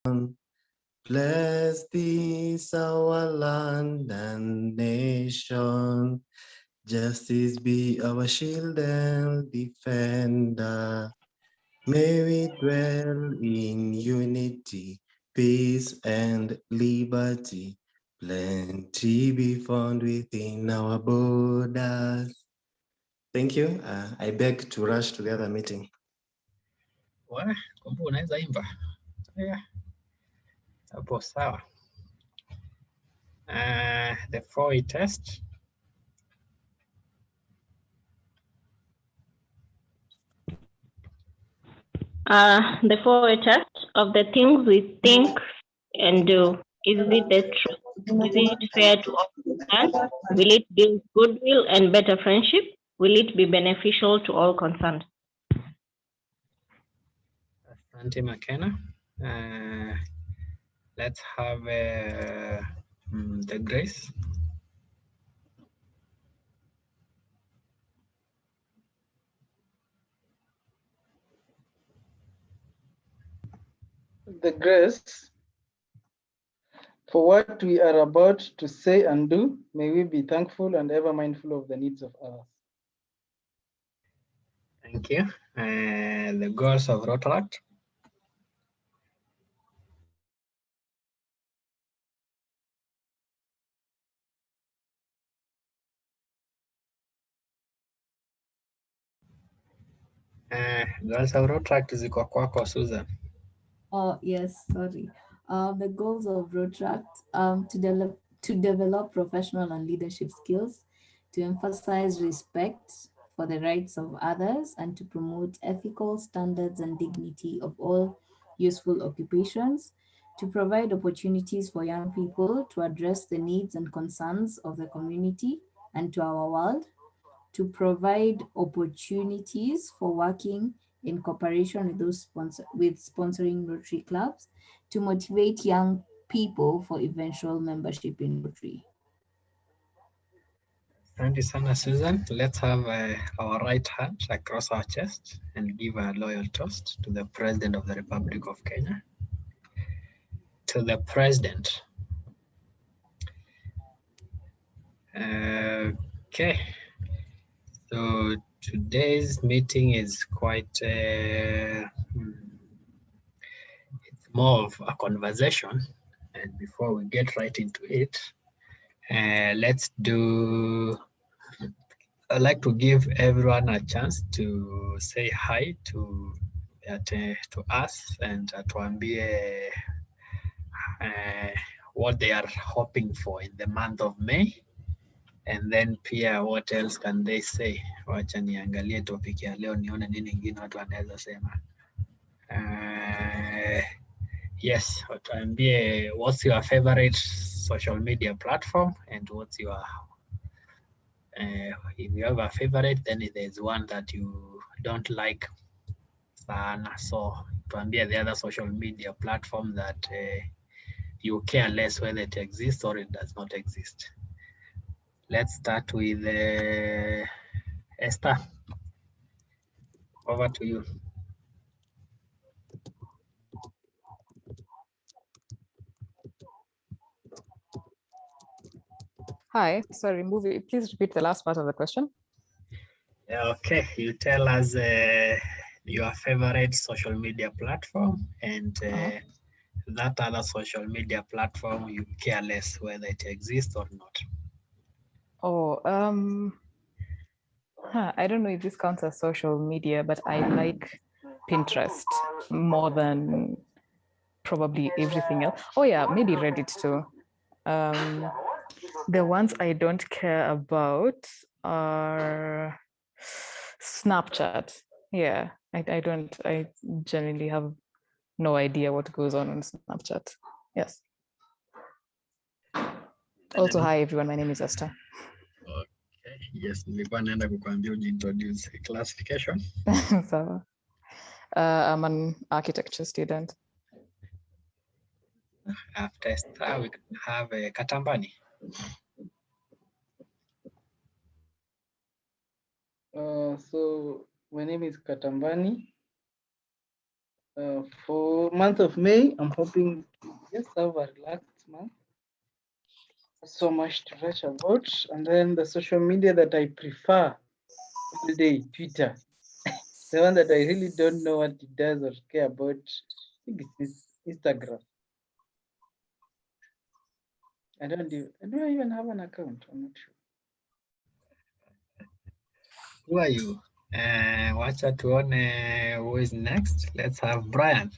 Bless this our land and nation. Justice be our shield and defender. May we dwell in unity, peace, and liberty. Plenty be found within our borders. Thank you. I beg to rush to the other meeting. Kumbe unaweza imba hapo, sawa. The 4E test. The 4A test of the things we think and do. Is it the truth? Is it fair to all? Will it build goodwill and better friendship? Will it be beneficial to all concerned? Asante Makena. Let's have the grace. The grace for what we are about to say and do, may we be thankful and ever mindful of the needs of others. Thank you. The goals of Rotaract. Goals of Rotaract ziko kwako, Susan. Oh, yes, sorry. The goals of Rotaract, to develop professional and leadership skills, to emphasize respect for the rights of others, and to promote ethical standards and dignity of all useful occupations, to provide opportunities for young people to address the needs and concerns of the community and to our world, to provide opportunities for working in cooperation with those sponsoring Rotary clubs, to motivate young people for eventual membership in Rotary. Thank you, sana Susan. Let's have our right hand across our chest and give a loyal toast to the President of the Republic of Kenya. To the President. Okay. So today's meeting is quite, it's more of a conversation. And before we get right into it, I'd like to give everyone a chance to say hi to us and tuambie what they are hoping for in the month of May. And then pia what else can they say? Wacha niangalie topic ya leo nione nini ingine watu wanaweza sema. Yes, watuambie what's your favorite social media platform and what's your if you have a favorite, then there's one that you don't like sana. So tuambie the other social media platform that you care less whether it exists or it does not exist. Let's start with Esther. Over to you. Hi, sorry, please repeat the last part of the question. Okay, you tell us your favorite social media platform and that other social media platform you care less whether it exists or not. Oh, I don't know if this counts as social media, but I like Pinterest more than probably everything else. Oh yeah, maybe Reddit too. The ones I don't care about are Snapchat. Yeah, I generally have no idea what goes on Snapchat. Yes. Also, hi everyone, my name is Esther. Okay, yes, nilikuwa naenda kukuambia ujiintroduce. Classification? So, I'm an architecture student. After Esther, we can have Katambani. So my name is Katambani. For month of May, I'm hoping to just have a relaxed month. So much to rush about. And then the social media that I prefer all day, Twitter. The one that I really don't know what it does or care about, I think it's Instagram. I don't even have an account. I'm not sure. Who are you? Wacha tuone who is next. Let's have Brian.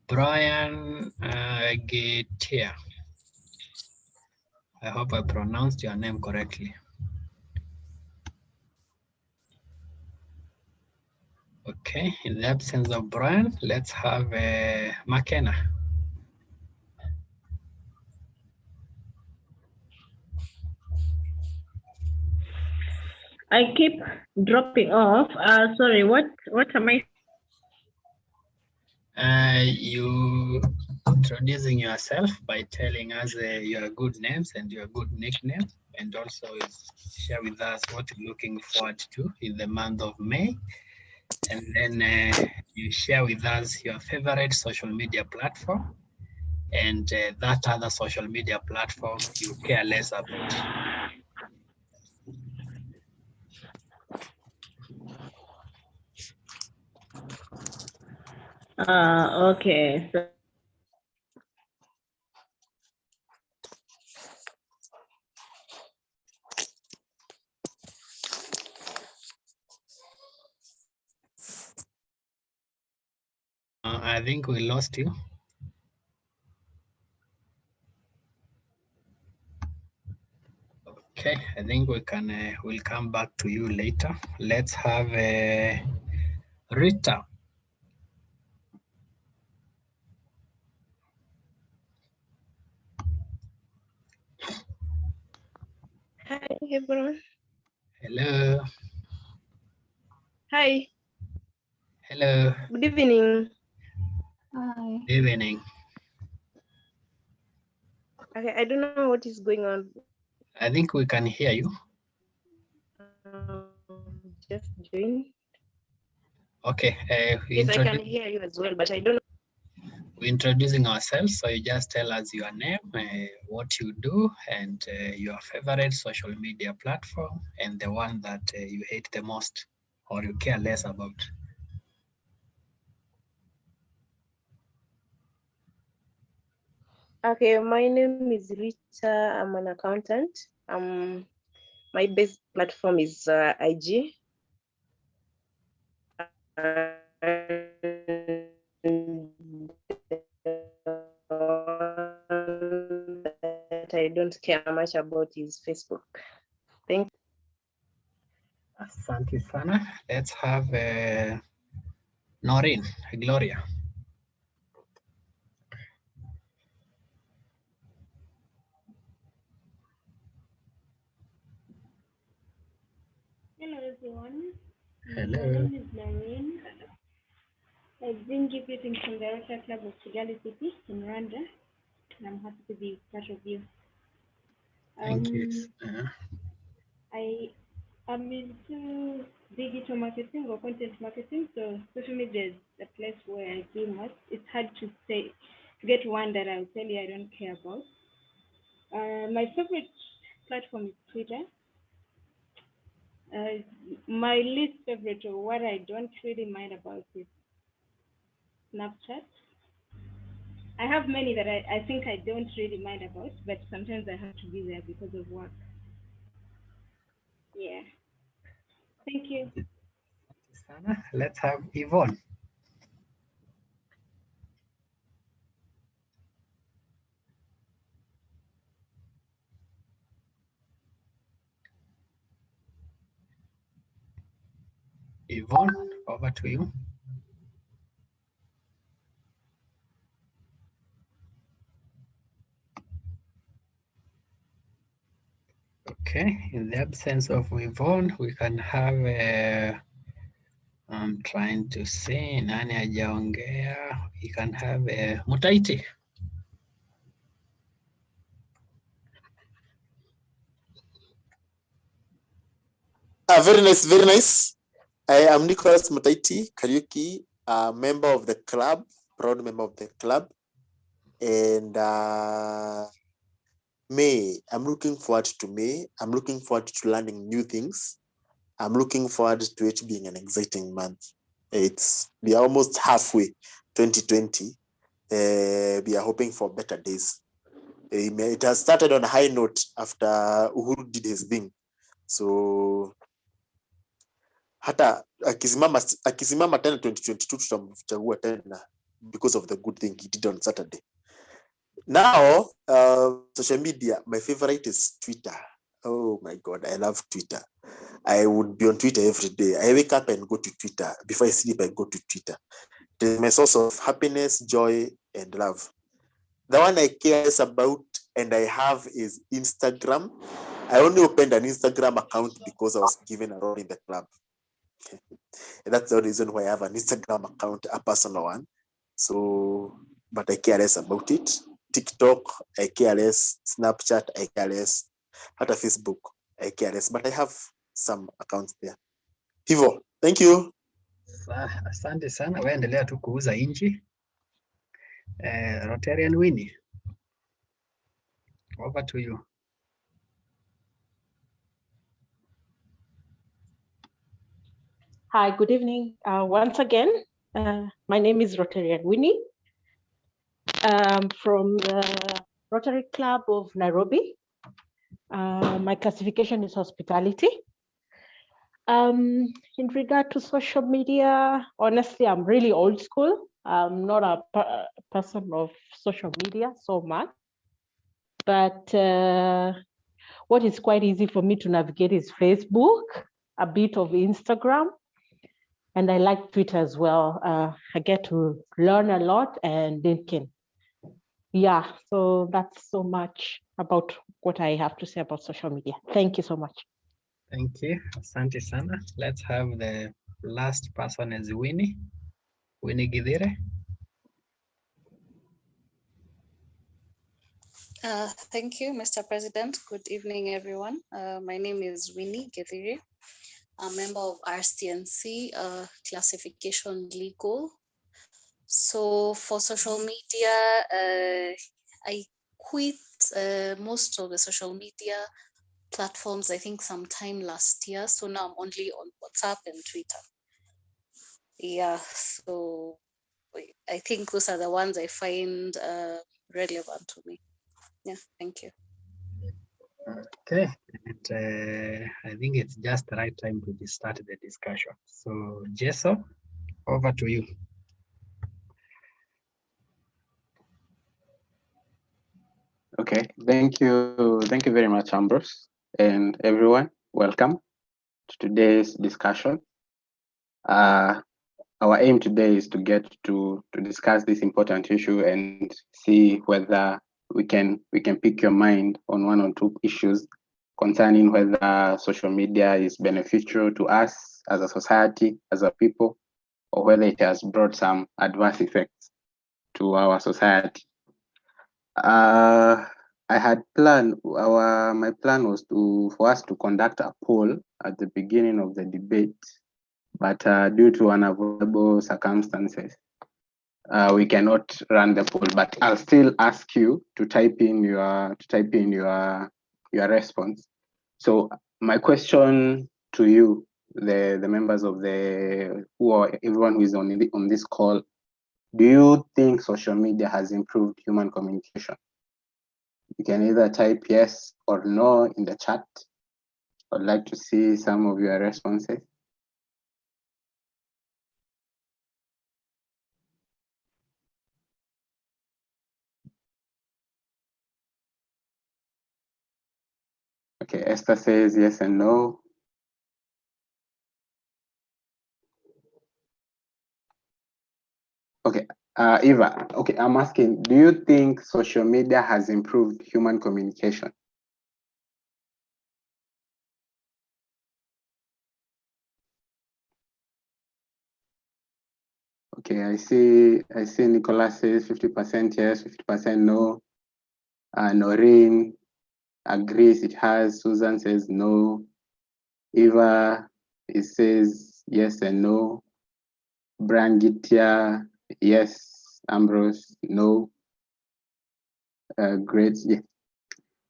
Brian Getia. I hope I pronounced your name correctly. Okay, in the absence of Brian, let's have McKenna. I keep dropping off. Sorry, what am I? You introducing yourself by telling us your good names and your good nickname, and also share with us what you're looking forward to in the month of May. And then you share with us your favorite social media platform and that other social media platform you care less about. Okay. So I think we lost you. Okay, I think we can. We'll come back to you later. Let's have Rita. Hi, everyone. Hello. Hi, Hello. good evening. Hi. Good evening. Okay, I don't know what is going on. I think we can hear you. Just join. Okay. Yes, I can hear you as well, but I don't know. We're introducing ourselves, so you just tell us your name, what you do, and your favorite social media platform, and the one that you hate the most or you care less about. Okay, my name is Rita. I'm an accountant. My best platform is IG. That I don't care much about is Facebook. Thank you. Asante sana. Let's have Noreen, Gloria. Hello everyone. Hello. My name is Noreen. I bring you greetings from the Rotary Club of Kigali City in Rwanda, and I'm happy to be part of you. Thank you. I am into digital marketing or content marketing, so social media is the place where I do most. It's hard to get one that I'll tell you I don't care about. My favorite platform is Twitter. My least favorite, or what I don't really mind about, is Snapchat. I have many that I think I don't really mind about, but sometimes I have to be there because of work. Yeah. Thank you. Let's have Yvonne. Yvonne, over to you. Okay, in the absence of Yvonne, we can have I'm trying to see nani hajaongea. We can have Mutaiti. Very nice, very nice. I am Nicholas Mutaiti Kariuki, a member of the club, proud member of the club. And May, I'm looking forward to May. I'm looking forward to learning new things. I'm looking forward to it being an exciting month. We are almost halfway, 2020. We are hoping for better days. It has started on a high note after Uhuru did his thing. So hata akisimama tena 2022 tutamchagua tena because of the good thing he did on Saturday. Now, social media, my favorite is Twitter. Oh my God, I love Twitter. I would be on Twitter every day. I wake up and go to Twitter. Before I sleep, I go to Twitter. It is my source of happiness, joy, and love. The one I care less about and I have is Instagram. I only opened an Instagram account because I was given a role in the club. And that's the reason why I have an Instagram account, a personal one. So, but I care less about it. TikTok, I care less. Snapchat, I care less. Hata Facebook, I care less. But I have some accounts there. Hivo, thank you. Asante sana, waendelea tu kuuza inchi. Rotarian Winnie, over to you. Hi, good evening. Once again, my name is Rotarian Winnie. From the Rotary Club of Nairobi. My classification is hospitality. In regard to social media, honestly, I'm really old school. I'm not a person of social media so much. But what is quite easy for me to navigate is Facebook, a bit of Instagram, and I like Twitter as well. I get to learn a lot, and LinkedIn. Yeah, so that's so much about what I have to say about social media. Thank you so much. Thank you. Asante sana. Let's have the last person as Winnie. Winnie Gidire. Thank you, Mr. President. Good evening, everyone. My name is Winnie Gethiri, a member of RSTNC, classification legal. So for social media, I quit most of the social media platforms, I think sometime last year. So now I'm only on WhatsApp and Twitter. Yeah, so I think those are the ones I find relevant to me. Yeah, thank you. Okay, and I think it's just the right time to start the discussion. So, Jesso, over to you. Okay, thank you very much, Ambrose, and everyone. Welcome to today's discussion. Our aim today is to get to discuss this important issue and see whether we can pick your mind on one or two issues concerning whether social media is beneficial to us as a society, as a people, or whether it has brought some adverse effects to our society. I had planned, my plan was for us to conduct a poll at the beginning of the debate, but due to unavoidable circumstances, we cannot run the poll. But I'll still ask you to type in your response. So my question to you, the members of everyone who is on this call, do you think social media has improved human communication? You can either type yes or no in the chat. I'd like to see some of your responses. Okay, Esther says yes and no. Okay, Eva, okay, I'm asking, do you think social media has improved human communication? Okay, I see Nicholas says 50% yes, 50% no. Noreen agrees it has. Susan says no. Eva, it says yes and no. Brangitia, yes. Ambrose, no. Great. Yeah.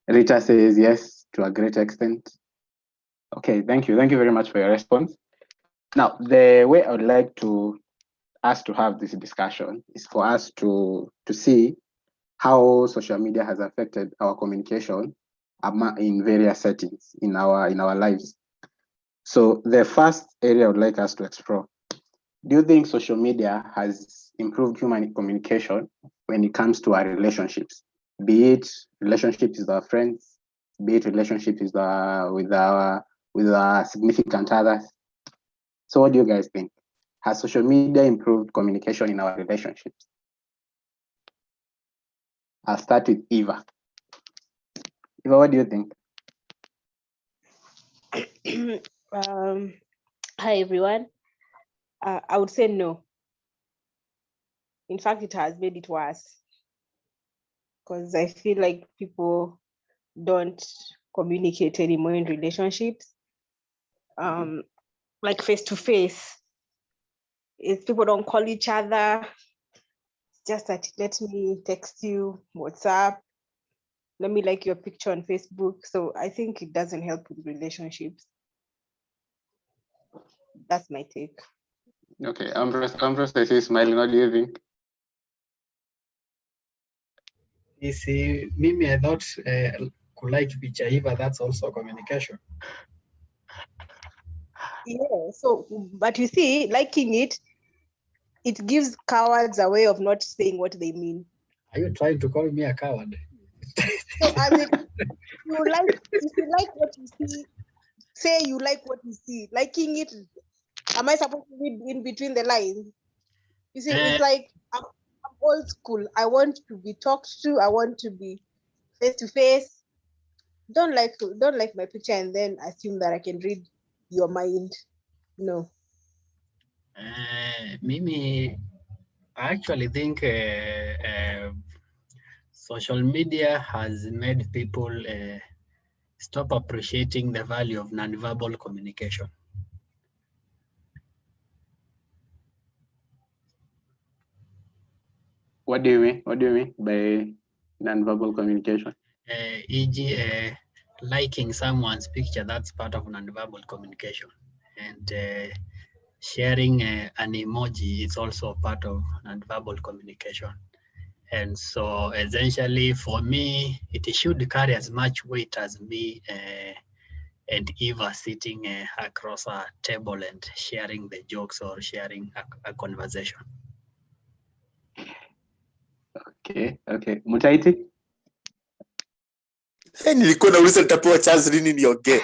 Rita says yes to a great extent. Okay, thank you. Thank you very much for your response. Now, the way I would like us to have this discussion is for us to see how social media has affected our communication in various settings in our lives. So the first area I would like us to explore: do you think social media has improved human communication when it comes to our relationships? Be it relationships with our friends, be it relationships with our significant others. So what do you guys think? Has social media improved communication in our relationships? I'll start with Eva. Eva, what do you think? Hi, everyone. I would say no. In fact, it has made it worse because I feel like people don't communicate anymore in relationships. Like face to face. If people don't call each other, just that let me text you, WhatsApp, let me like your picture on Facebook. So I think it doesn't help with relationships. That's my take. Okay, Ambrose, I see smiling. What do you think? You see, Mimi, I thought like picha Eva, that's also communication. Yeah, so, but you see, liking it gives cowards a way of not saying what they mean. Are you trying to call me a coward? So, as in, if you like what you see, say you like what you see. Liking it, am I supposed to read in between the lines? You see, it's like I'm old school. I want to be talked to. I want to be face to face. Don't like my picture and then assume that I can read your mind. No. Mimi, I actually think social media has made people stop appreciating the value of nonverbal communication. What do you mean? What do you mean by nonverbal communication? E.g., liking someone's picture, that's part of nonverbal communication. And sharing an emoji is also part of nonverbal communication. And so essentially for me, it should carry as much weight as me and Eva sitting across a table and sharing the jokes or sharing a conversation. Okay. Mutaiti? Nilikuwa nauliza nitapewa chance lini niongee.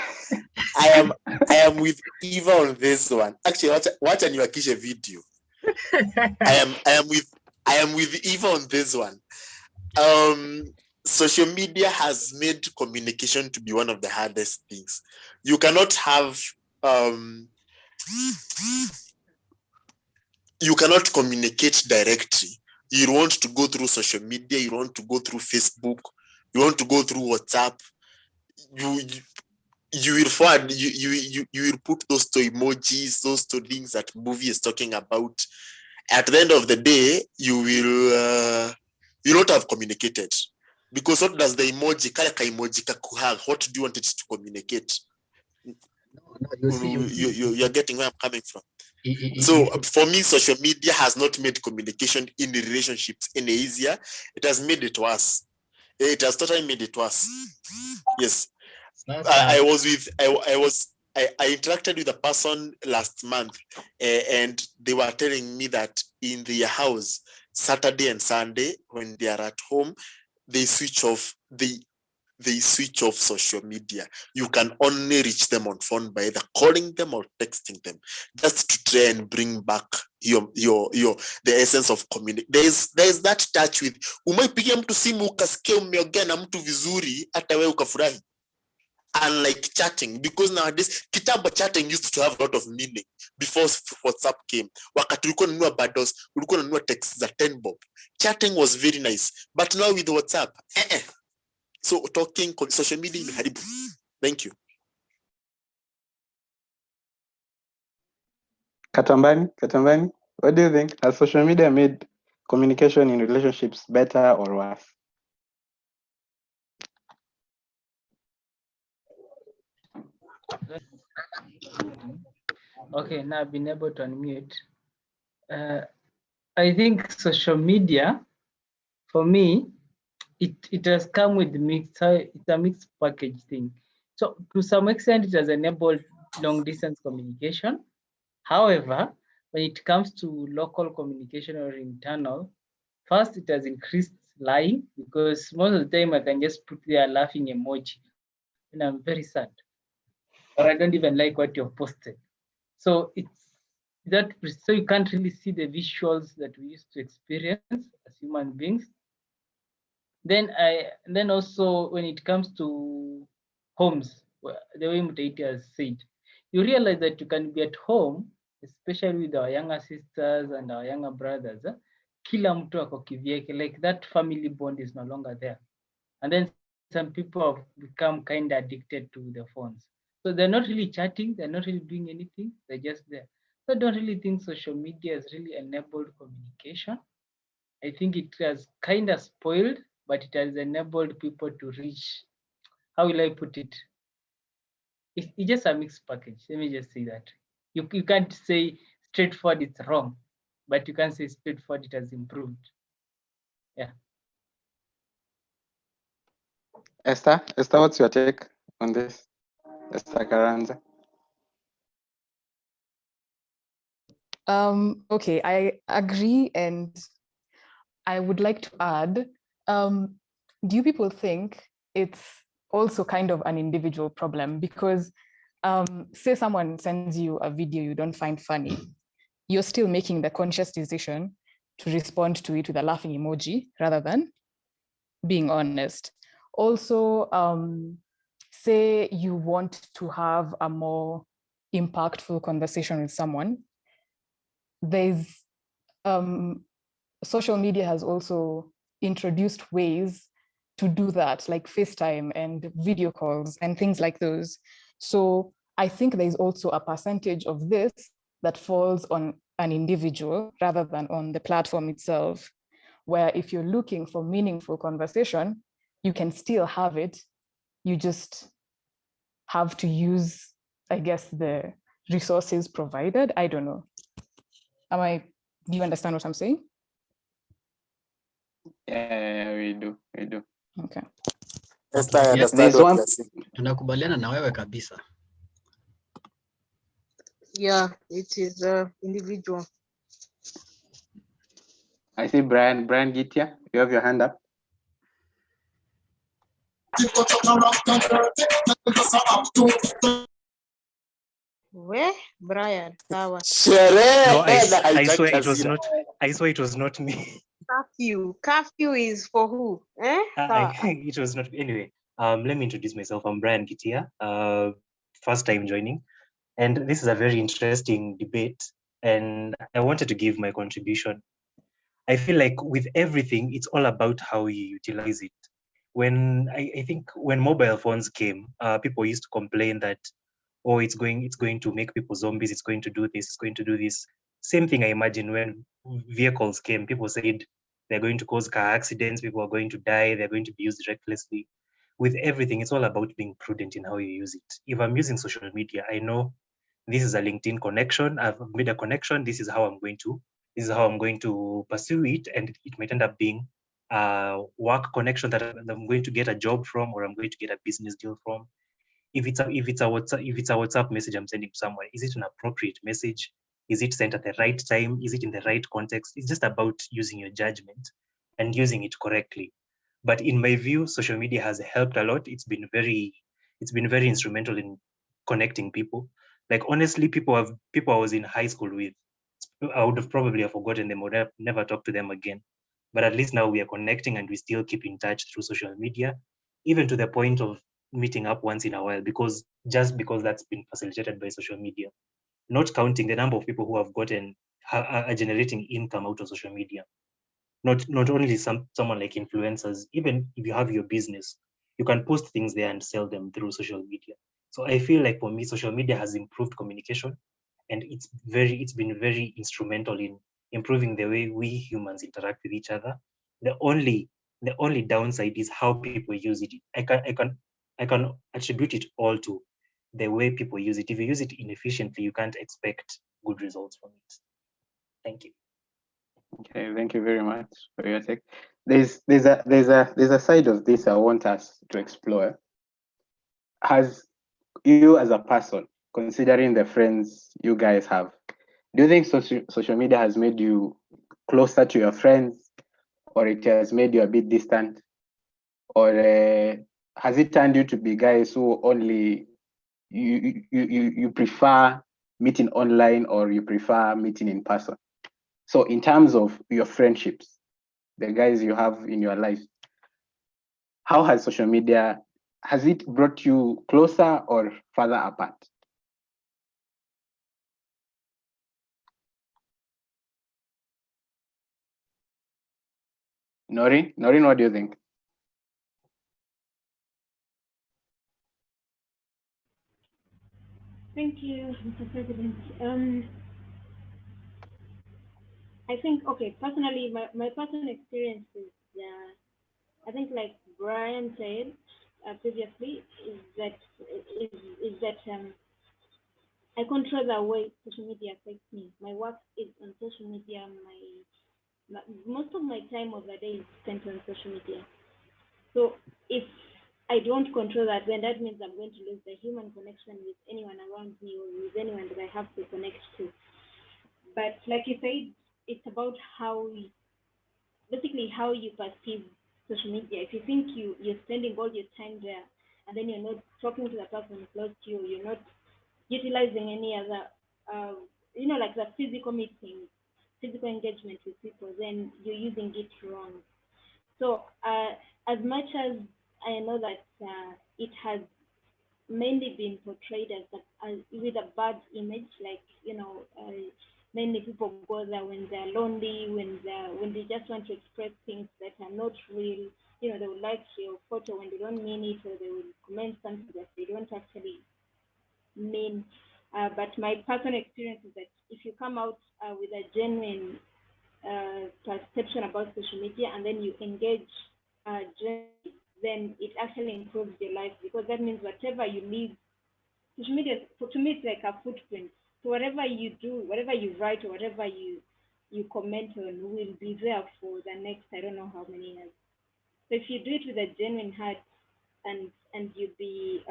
I am with Eva on this one. Actually, wacha niwakishe video. I am with Eva on this one. Social media has made communication to be one of the hardest things. You cannot have you cannot communicate directly. You want to go through social media, you want to go through Facebook, you want to go through WhatsApp. You will forward, you will put those two emojis, those two things that movie is talking about. At the end of the day, you will not have communicated, because what does the emoji kakuhag? What do you want it to communicate? You're getting where I'm coming from. So for me, social media has not made communication in relationships any easier. It has made it worse. It has totally made it worse. Yes. I interacted with a person last month, and they were telling me that in their house, Saturday and Sunday, when they are at home, they switch off social media. You can only reach them on phone by either calling them or texting them, just to try and bring back the essence of community. There's that touch with umeipigia mtu simu ukasikia umeongea na mtu vizuri hata wewe ukafurahi. Unlike chatting, because nowadays kitambo chatting used to have a lot of meaning before WhatsApp came. Wakati ulikuwa unanunua bundles, ulikuwa unanunua texts za 10 bob. Chatting was very nice, but now with WhatsApp, so talking social media imeharibu. Thank you. Katambani, what do you think? Has social media made communication in relationships better or worse? Okay, now I've been able to unmute. I think social media, for me, it has come with it's a mixed package thing. So to some extent, it has enabled long distance communication. However, when it comes to local communication or internal, first it has increased lying, because most of the time I can just put there a laughing emoji and I'm very sad, or I don't even like what you've posted. So it's that, so you can't really see the visuals that we used to experience as human beings. Then also when it comes to homes, the way Mutaiti has said, you realize that you can be at home, especially with our younger sisters and our younger brothers. Kila mtu ako kivyake, like that family bond is no longer there. And then some people have become kind of addicted to the phones. So they're not really chatting, they're not really doing anything, they're just there. So I don't really think social media has really enabled communication. I think it has kind of spoiled, but it has enabled people to reach, how will I put it? It's just a mixed package. Let me just say that. You can't say straightforward it's wrong, but you can say straightforward it has improved. Yeah. Esther, what's your take on this? Esther Karanza. Okay, I agree, and I would like to add, do you people think it's also kind of an individual problem? Because say someone sends you a video you don't find funny, you're still making the conscious decision to respond to it with a laughing emoji rather than being honest. Also, say you want to have a more impactful conversation with someone, there's social media has also introduced ways to do that, like FaceTime and video calls and things like those. So I think there's also a percentage of this that falls on an individual rather than on the platform itself, where if you're looking for meaningful conversation, you can still have it. You just have to use, I guess, the resources provided. I don't know. Do you understand what I'm saying? Yeah, we do. Okay. Esther, I understand There's what one. you're saying. Tunakubaliana na wewe kabisa. Yeah, it is individual. I see Brian Gitia, you have your hand up. Where? Brian, Sawa. Sherehe No, I na swear haitaki it was hasira. not. I swear it was not me. Curfew is for who? Sawa. It was not. Anyway, let me introduce myself. I'm Brian Kitia. First time joining, and this is a very interesting debate. And I wanted to give my contribution. I feel like with everything, it's all about how you utilize it. When I think when mobile phones came, people used to complain that, oh, it's going to make people zombies, it's going to do this, it's going to do this. Same thing I imagine when vehicles came, people said they're going to cause car accidents, people are going to die, they're going to be used recklessly. With everything, it's all about being prudent in how you use it. If I'm using social media, I know this is a LinkedIn connection, I've made a connection, this is how I'm going to pursue it, and it might end up being a work connection that I'm going to get a job from, or I'm going to get a business deal from. If it's a WhatsApp message I'm sending to someone, is it an appropriate message? Is it sent at the right time? Is it in the right context? It's just about using your judgment and using it correctly. But in my view, social media has helped a lot. It's been very instrumental in connecting people. Like honestly, people I was in high school with, I would have probably forgotten them, or never talked to them again. But at least now we are connecting and we still keep in touch through social media, even to the point of meeting up once in a while, because that's been facilitated by social media. Not counting the number of people who have are generating income out of social media. Not only someone like influencers, even if you have your business, you can post things there and sell them through social media. So I feel like for me, social media has improved communication and it's been very instrumental in improving the way we humans interact with each other. The only downside is how people use it. I can attribute it all to the way people use it. If you use it inefficiently, you can't expect good results from it. Thank you. Okay, thank you very much for your take. There's a side of this I want us to explore. Has you as a person, considering the friends you guys have, do you think social media has made you closer to your friends, or it has made you a bit distant, or has it turned you to be guys who only you prefer meeting online, or you prefer meeting in person? So in terms of your friendships, the guys you have in your life, how has social media, has it brought you closer or further apart? Noreen, what do you think? Thank you, Mr. President. I think, okay, personally, my personal experience is, I think like Brian said previously, is that I control the way social media affects me. My work is on social media. Most of my time of the day is spent on social media. So if I don't control that, then that means I'm going to lose the human connection with anyone around me or with anyone that I have to connect to. But like you said, it's about basically how you perceive social media. If you think you're spending all your time there and then you're not talking to the person close to you, you're not utilizing any other, like the physical meetings, physical engagement with people, then you're using it wrong. So as much as I know that it has mainly been portrayed as with a bad image, like mainly people go there when they're lonely, when they just want to express things that are not real. They will like your photo when they don't mean it, or they will comment something that they don't actually mean. But my personal experience is that if you come out with a genuine perception about social media and then you engage generally, then it actually improves your life, because that means whatever you leave, social media, to me, it's like a footprint. So whatever you do, whatever you write, or whatever you comment on will be there for the next, I don't know how many years. So if you do it with a genuine heart, and you be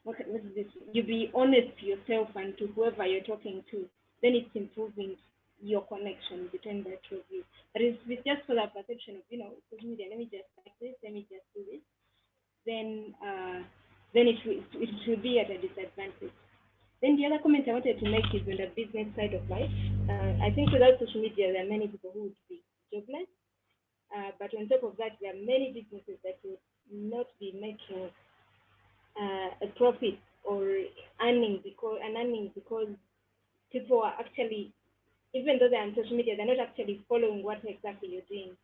what is this? You be honest to yourself and to whoever you're talking to, then it's improving your connection between the two of you. But if it's just for the perception of, social media, let me just like this, let me just do this, then it will be at a disadvantage. Then the other comment I wanted to make is on the business side of life. I think without social media, there are many people who would be jobless. But on top of that, there are many businesses that would not be making a profit or earning because people are actually, even though they're on social media, they're not actually following what exactly you're doing.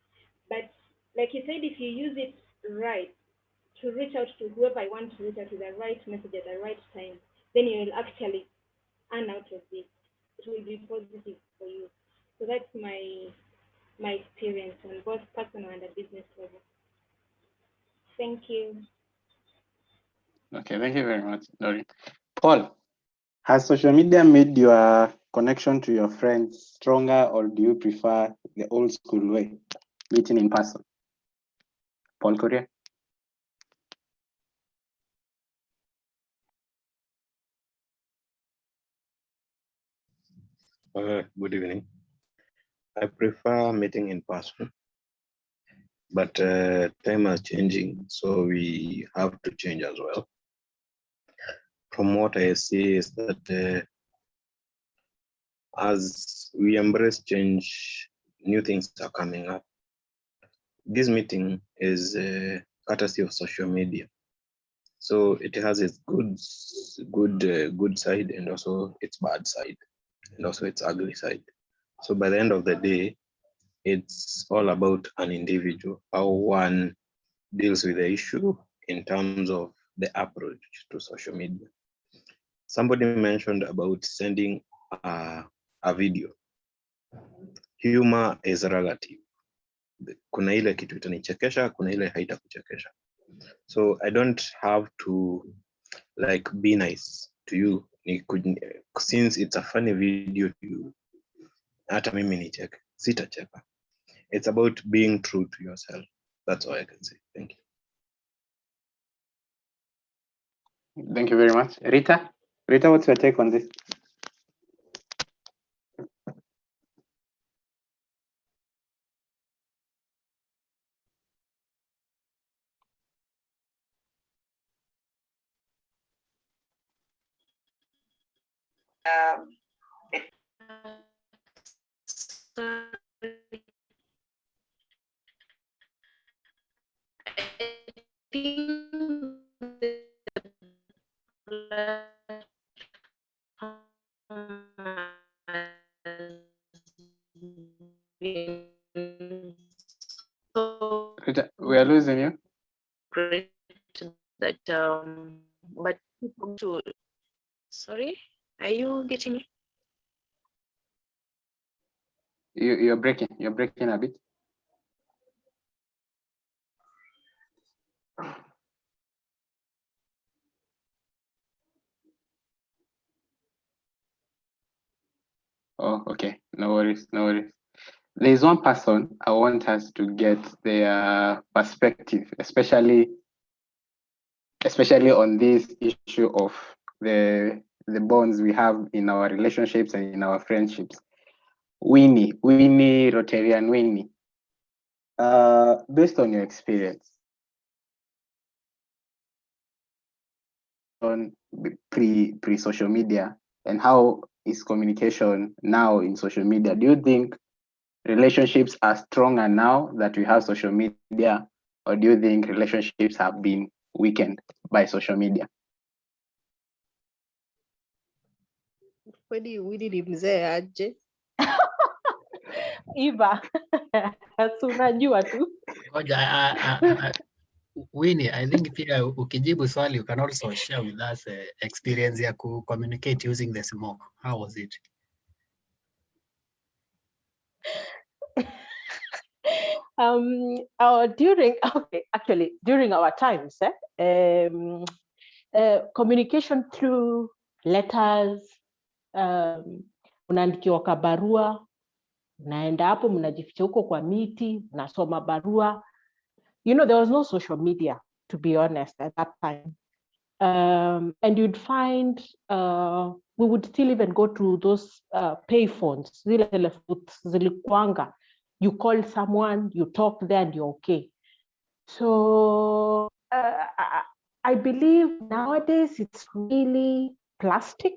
But like you said, if you use it right to reach out to whoever you want to reach out to, the right message at the right time, then you will actually earn out of it. It will be positive for you. So that's my experience on both personal and a business level. Thank you. Okay, thank you very much, Noreen. Paul, has social media made your connection to your friends stronger, or do you prefer the old school way, meeting in person? Paul Korea? Good evening. I prefer meeting in person, but time is changing, so we have to change as well. From what I see is that as we embrace change, new things are coming up. This meeting is courtesy of social media, so it has its good side, and also its bad side, and also its ugly side. So by the end of the day, it's all about an individual, how one deals with the issue in terms of the approach to social media. somebody mentioned about sending a video. Humor is relative. Kuna ile kitu itanichekesha, kuna ile haitakuchekesha. So I don't have to like be nice to you. Since it's a funny video to you, hata mimi nicheke, sitacheka. It's about being true to yourself. That's all I can say. Thank you. Thank you very much. Rita, what's your take on this? Rita, we are losing you. Great that but people to sorry, are you getting me? You're breaking a bit. Oh, okay. No worries. There's one person I want us to get their perspective, especially on this issue of the bonds we have in our relationships and in our friendships. Winnie, Rotarian Winnie. Based on your experience on pre-social media, and how is communication now in social media? Do you think relationships are stronger now that we have social media, or do you think relationships have been weakened by social media? Kweli Winnie ni mzee aje? Eva, si unajua tu. Ngoja, Winnie, I think pia ukijibu swali you can also share with us experience ya communicate using the smoke. How was it? During our times, communication through letters, unaandikiwa kwa barua, unaenda hapo mnajificha huko kwa miti, mnasoma barua. You know, there was no social media, to be honest, at that time. And you'd find we would still even go to those pay phones, zile telephones zilikuanga. You call someone, you talk there, and you're okay. So I believe nowadays it's really plastic.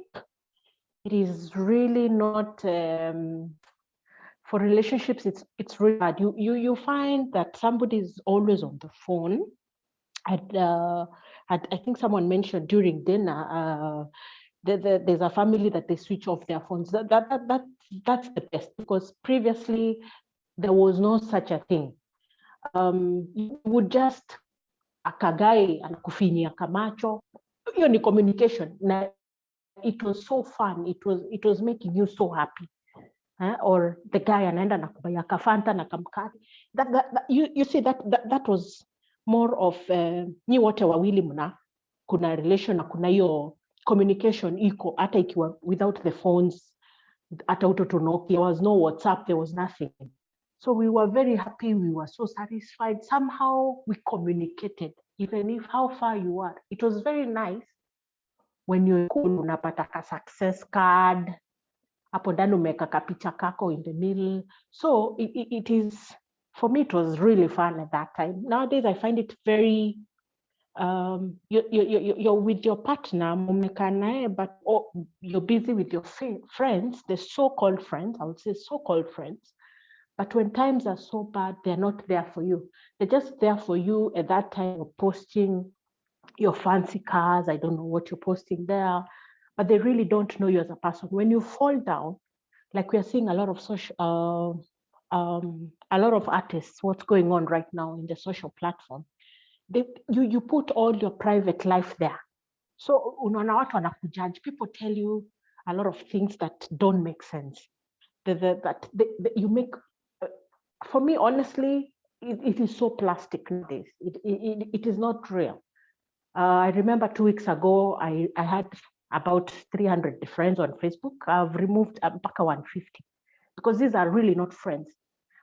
It is really not for relationships. It's really hard. You find that somebody is always on the phone. I think someone mentioned during dinner. There's a family that they switch off their phones. That's the best, because previously there was no such a thing. You would just akagai anakufinyia kamacho. Hiyo ni communication. It was so fun. It was making you so happy. Or the guy anaenda nakubaya kafanta na kamkari. You see that was more of nyi wote wawili mna kuna relation na kuna hiyo communication iko hata ikiwa without the phones, hata utotonoki. There was no WhatsApp, there was nothing. So we were very happy, we were so satisfied. Somehow we communicated, even if how far you are. It was very nice when you unapata ka success card, hapo ndani umeweka kapicha kako in the middle. So it is, for me, it was really fun at that time. Nowadays, I find it very, you're with your partner, but you're busy with your friends, the so-called friends, I would say so-called friends. But when times are so bad, they're not there for you. They're just there for you at that time of posting your fancy cars. I don't know what you're posting there, but they really don't know you as a person. When you fall down, like we are seeing a lot of social, a lot of artists, what's going on right now in the social platform, you put all your private life there. So unaona watu wanakujudge. People tell you a lot of things that don't make sense. You make, for me, honestly, it is so plastic nowadays. It is not real. I remember 2 weeks ago, I had about 300 friends on Facebook. I've removed mpaka 150 because these are really not friends.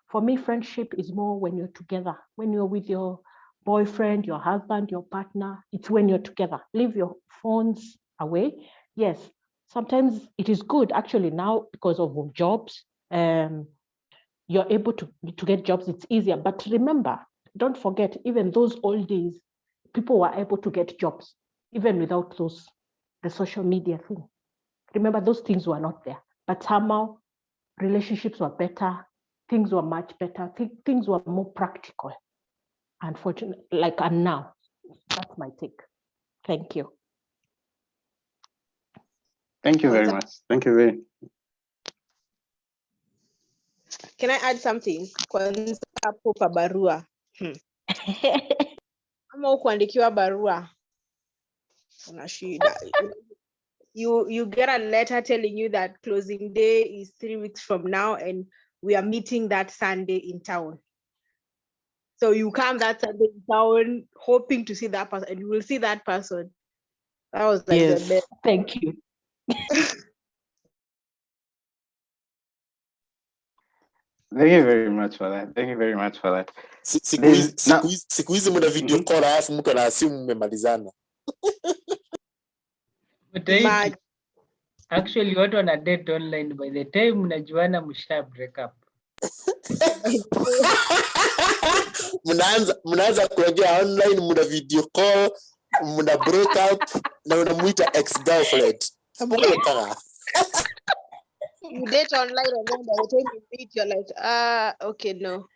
For me, friendship is more when you're together, when you're with your boyfriend, your husband, your partner. It's when you're together. Leave your phones away. Yes, sometimes it is good actually now because of jobs. You're able to get jobs, it's easier. But remember, don't forget, even those old days, people were able to get jobs, even without the social media thing. Remember, those things were not there. But somehow, relationships were better, things were much better, things were more practical. Unfortunately, and now, that's my take. Thank you. Thank you very much. Thank you very. Can I add something? Kwanza hapo pa barua. Ama ukuandikiwa barua. Una shida. You get a letter telling you that closing day is 3 weeks from now and we are meeting that Sunday in town. So you come that Sunday in town hoping to see that person and you will see that person. That was like yes, the best. Thank you. Thank you very much for that. Thank you very much for that. Siku hizi mna video call alafu mtu anaasimu mmemalizana. Actually, watu wana date online, by the time mnajuana msha break up. mnaanza kuongea online, mna video call, mna break up na unamuita ex-girlfriend. You date online and then by the time you meet, you're like, okay, no.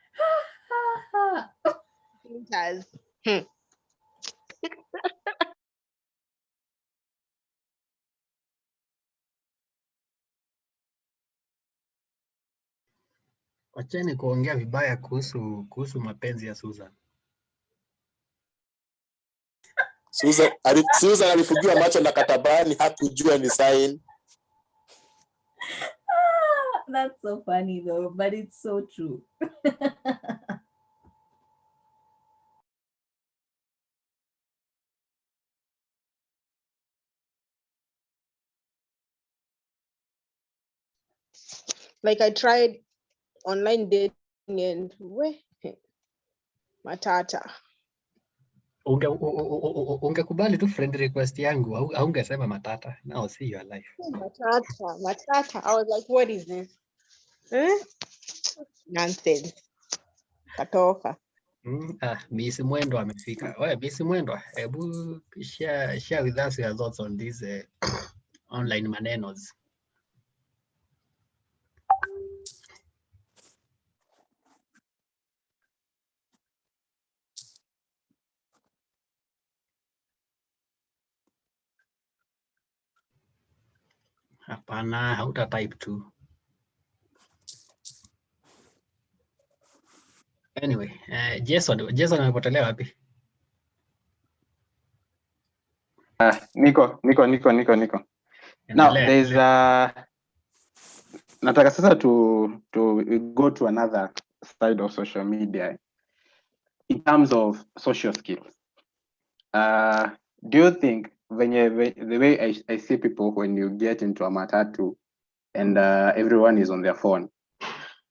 Wacheni kuongea vibaya kuhusu mapenzi ya Susan. Susan alifugiwa macho na katabani, hakujua ni sign. That's so funny though, but it's so true. Like I tried online dating and matata. Ungekubali tu friend request yangu, haungesema matata. Now see your life. Matata. I was like, what is this? Nonsense. Katoka. Miss Mwendo amefika. Wewe Miss Mwendo, hebu share with us your thoughts on these online manenos. Hapana, hauta type tu. Anyway, Jason amepotelea wapi? Niko. Now there's nataka sasa to go to another side of social media in terms of social skills. Do you think the way I see people when you get into a matatu and everyone is on their phone,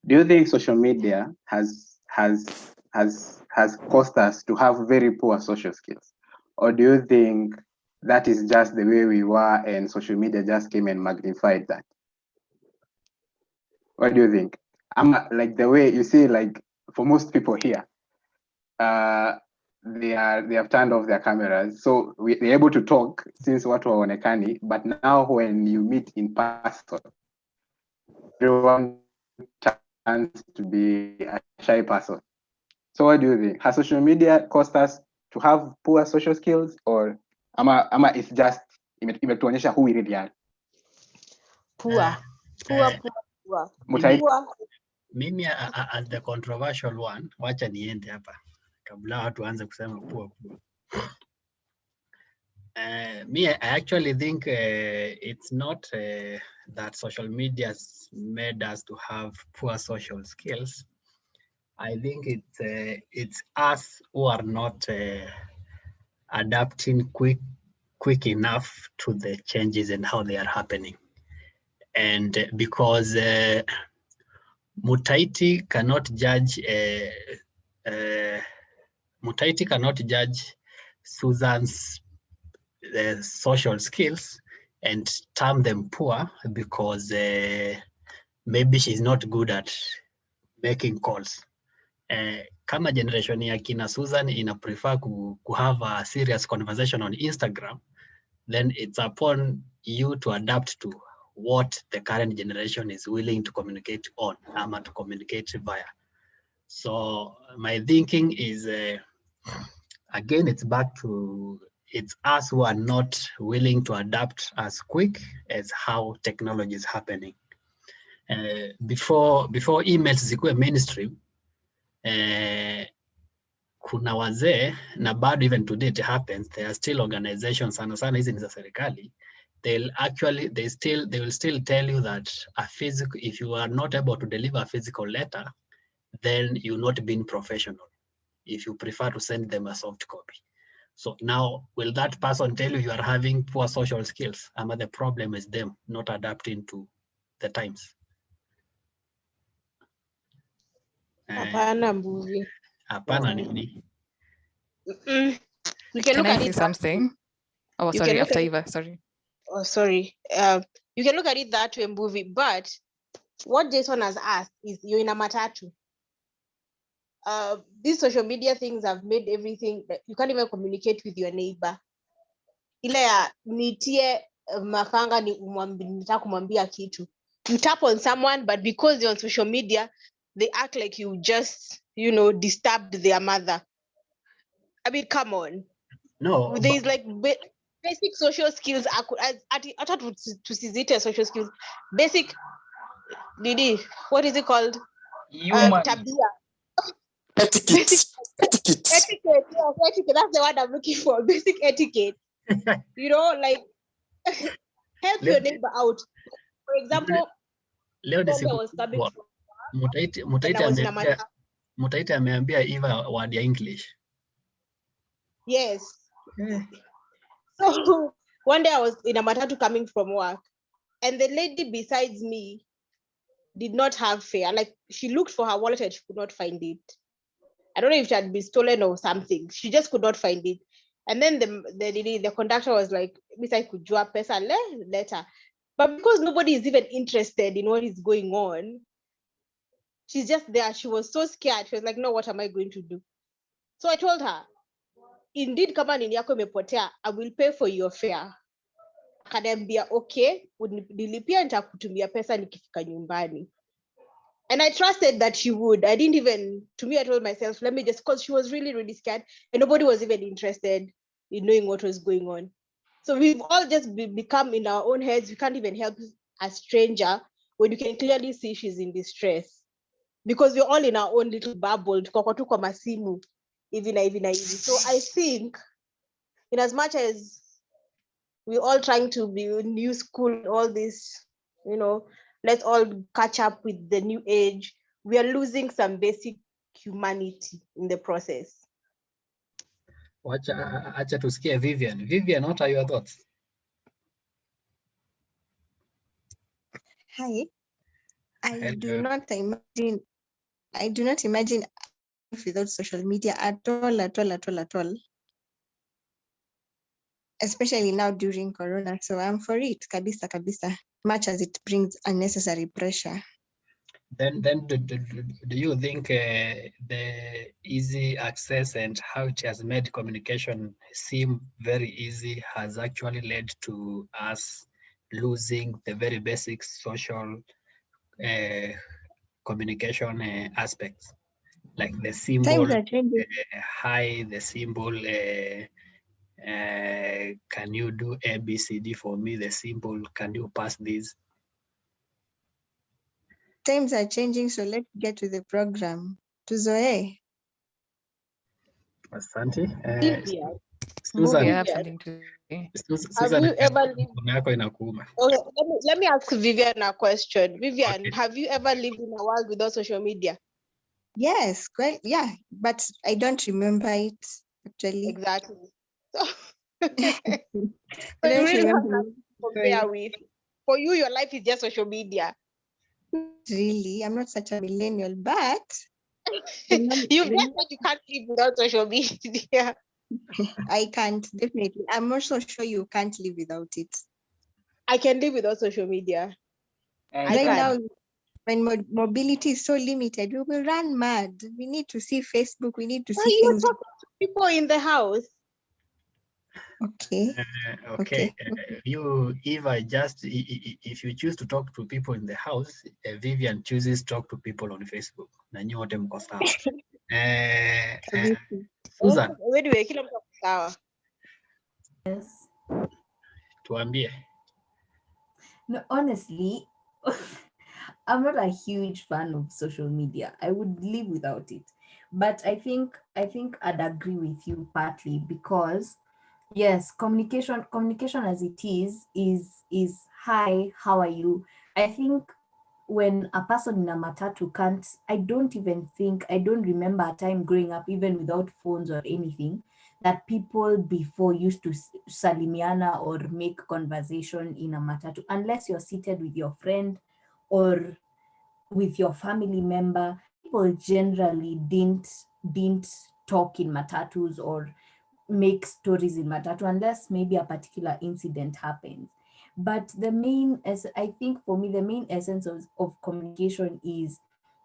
do you think social media has caused us to have very poor social skills? Or do you think that is just the way we were and social media just came and magnified that? What do you think? Like the way you see, like for most people here, they have turned off their cameras, so they're able to talk since watu hawaonekani. But now when you meet in person, everyone turns to be a shy person. So what do you think? Has social media caused us to have poor social skills, or ama it's just imetuonyesha who we really are? Poor. Mimi as the controversial one, wacha niende hapa kabla watu waanze kusema poor. Me, I actually think it's not that social media's made us to have poor social skills. I think it's us who are not adapting quick enough to the changes and how they are happening. And because Mutaiti cannot judge Susan's social skills and term them poor because maybe she's not good at making calls. Kama generation ya kina Susan ina prefer ku have a serious conversation on Instagram, then it's upon you to adapt to what the current generation is willing to communicate on, ama to communicate via. So my thinking is, again, it's back to, it's us who are not willing to adapt as quick as how technology is happening. Before emails zikuwe mainstream, kuna wazee na bado even today it happens, there are still organizations sana sana hizi ni za serikali, they will still tell you that if you are not able to deliver a physical letter, then you're not being professional if you prefer to send them a soft copy. So now, will that person tell you are having poor social skills? The problem is them not adapting to the times. Hapana Mbuvi. Hapana nini? We can Can look I at say it something? Oh, You sorry, can look after at Eva, sorry. Oh, sorry. You can look at it that way, Mbuvi, but what Jason has asked is you're in a matatu. These social media things have made everything that you can't even communicate with your neighbor. Ile ya nitie makanga nitaka kumwambia kitu. You tap on someone, but because you're on social media, they act like you just, disturbed their mother. I mean, come on. No. There's like basic social skills. I thought to see social skills. Basic, Didi, what is it called? Human. Tabia. Etiquette. Etiquette. Yes, etiquette. That's the word I'm looking for. Basic etiquette. Like help your neighbor out. For example, Leo ni siku I was coming from Mutaiti ameambia Eva word ya English. Yes. So one day I was in a matatu coming from work, and the lady besides me did not have fare. Like, she looked for her wallet and she could not find it. I don't know if it had been stolen or something. She just could not find it. And then the conductor was like, "Miss, I could draw pesa later." But because nobody is even interested in what is going on, she's just there. She was so scared. She was like, "No, what am I going to do?" So I told her, "Indeed, kama nini yako imepotea, I will pay for your fare." Akaniambia, "Okay, nilipia nitakutumia pesa nikifika nyumbani." And I trusted that she would. I told myself, let me just, because she was really, really scared and nobody was even interested in knowing what was going on. So we've all just become in our own heads. We can't even help a stranger when you can clearly see she's in distress, because we're all in our own little bubble. So I think, in as much as we're all trying to be new school, all this, let's all catch up with the new age, we are losing some basic humanity in the process. Acha tusikie Vivian. Vivian, what are your thoughts? Hi. I do not imagine without social media at all. Especially now during Corona. So I'm for it, kabisa, much as it brings unnecessary pressure. Then do you think the easy access and how it has made communication seem very easy has actually led to us losing the very basic social communication aspects, like the symbol hi, the symbol can you do ABCD for me, the symbol can you pass this? Times are changing, so let's get to the program. Tuzoe. Asante. Susan, You have Vivian, something to say. have you ever lived? mkono yako inakuuma. Okay, let me ask Vivian a question. Vivian, have you ever lived in a world without social media? Yes, well, yeah, but I don't remember it actually. Exactly. So, I so you don't really have remember nothing to it. compare with. For you, your life is just social media. Really, I'm not such a millennial, but You've just said you can't live without social media. I can't, definitely. I'm also sure you can't live without it. I can live without social media. I Right can. now, when mobility is so limited, we will run mad. We need to see Facebook. We need to Well, see you're things. talking to people in the house. Okay. Okay. You, Eva, just if you choose to talk to people in the house, Vivian chooses to talk to people on Facebook. Na nyote mko sawa. Susan, Anyway, kila mtu ako sawa. Yes. tuambie. No, honestly, I'm not a huge fan of social media. I would live without it. But I think I'd agree with you partly because yes, communication as it is hi, how are you? I think when a person in a matatu can't, I don't remember a time growing up, even without phones or anything, that people before used to salimiana or make conversation in a matatu, unless you're seated with your friend or with your family member. People generally didn't talk in matatus or make stories in matatu unless maybe a particular incident happens. But as I think for me, the main essence of communication is,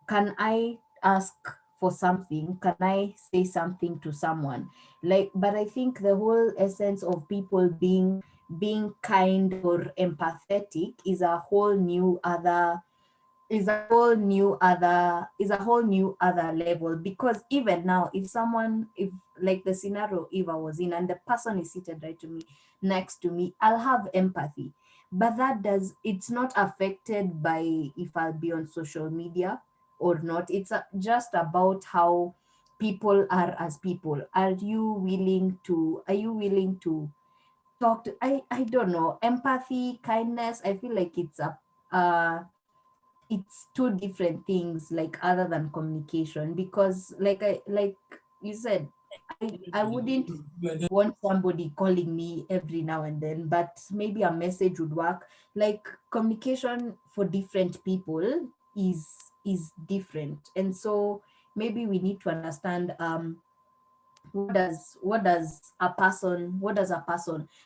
can I ask for something? Can I say something to someone? But I think the whole essence of people being kind or empathetic is a whole new other level, because even now, if like the scenario Eva was in and the person is seated right to me next to me, I'll have empathy. But it's not affected by if I'll be on social media or not. It's just about how people are as people. Are you willing to talk to, I don't know, empathy, kindness? I feel like uh it's two different things, like other than communication, because like you said, I wouldn't want somebody calling me every now and then, but maybe a message would work. Like, communication for different people is different, and so maybe we need to understand what does a person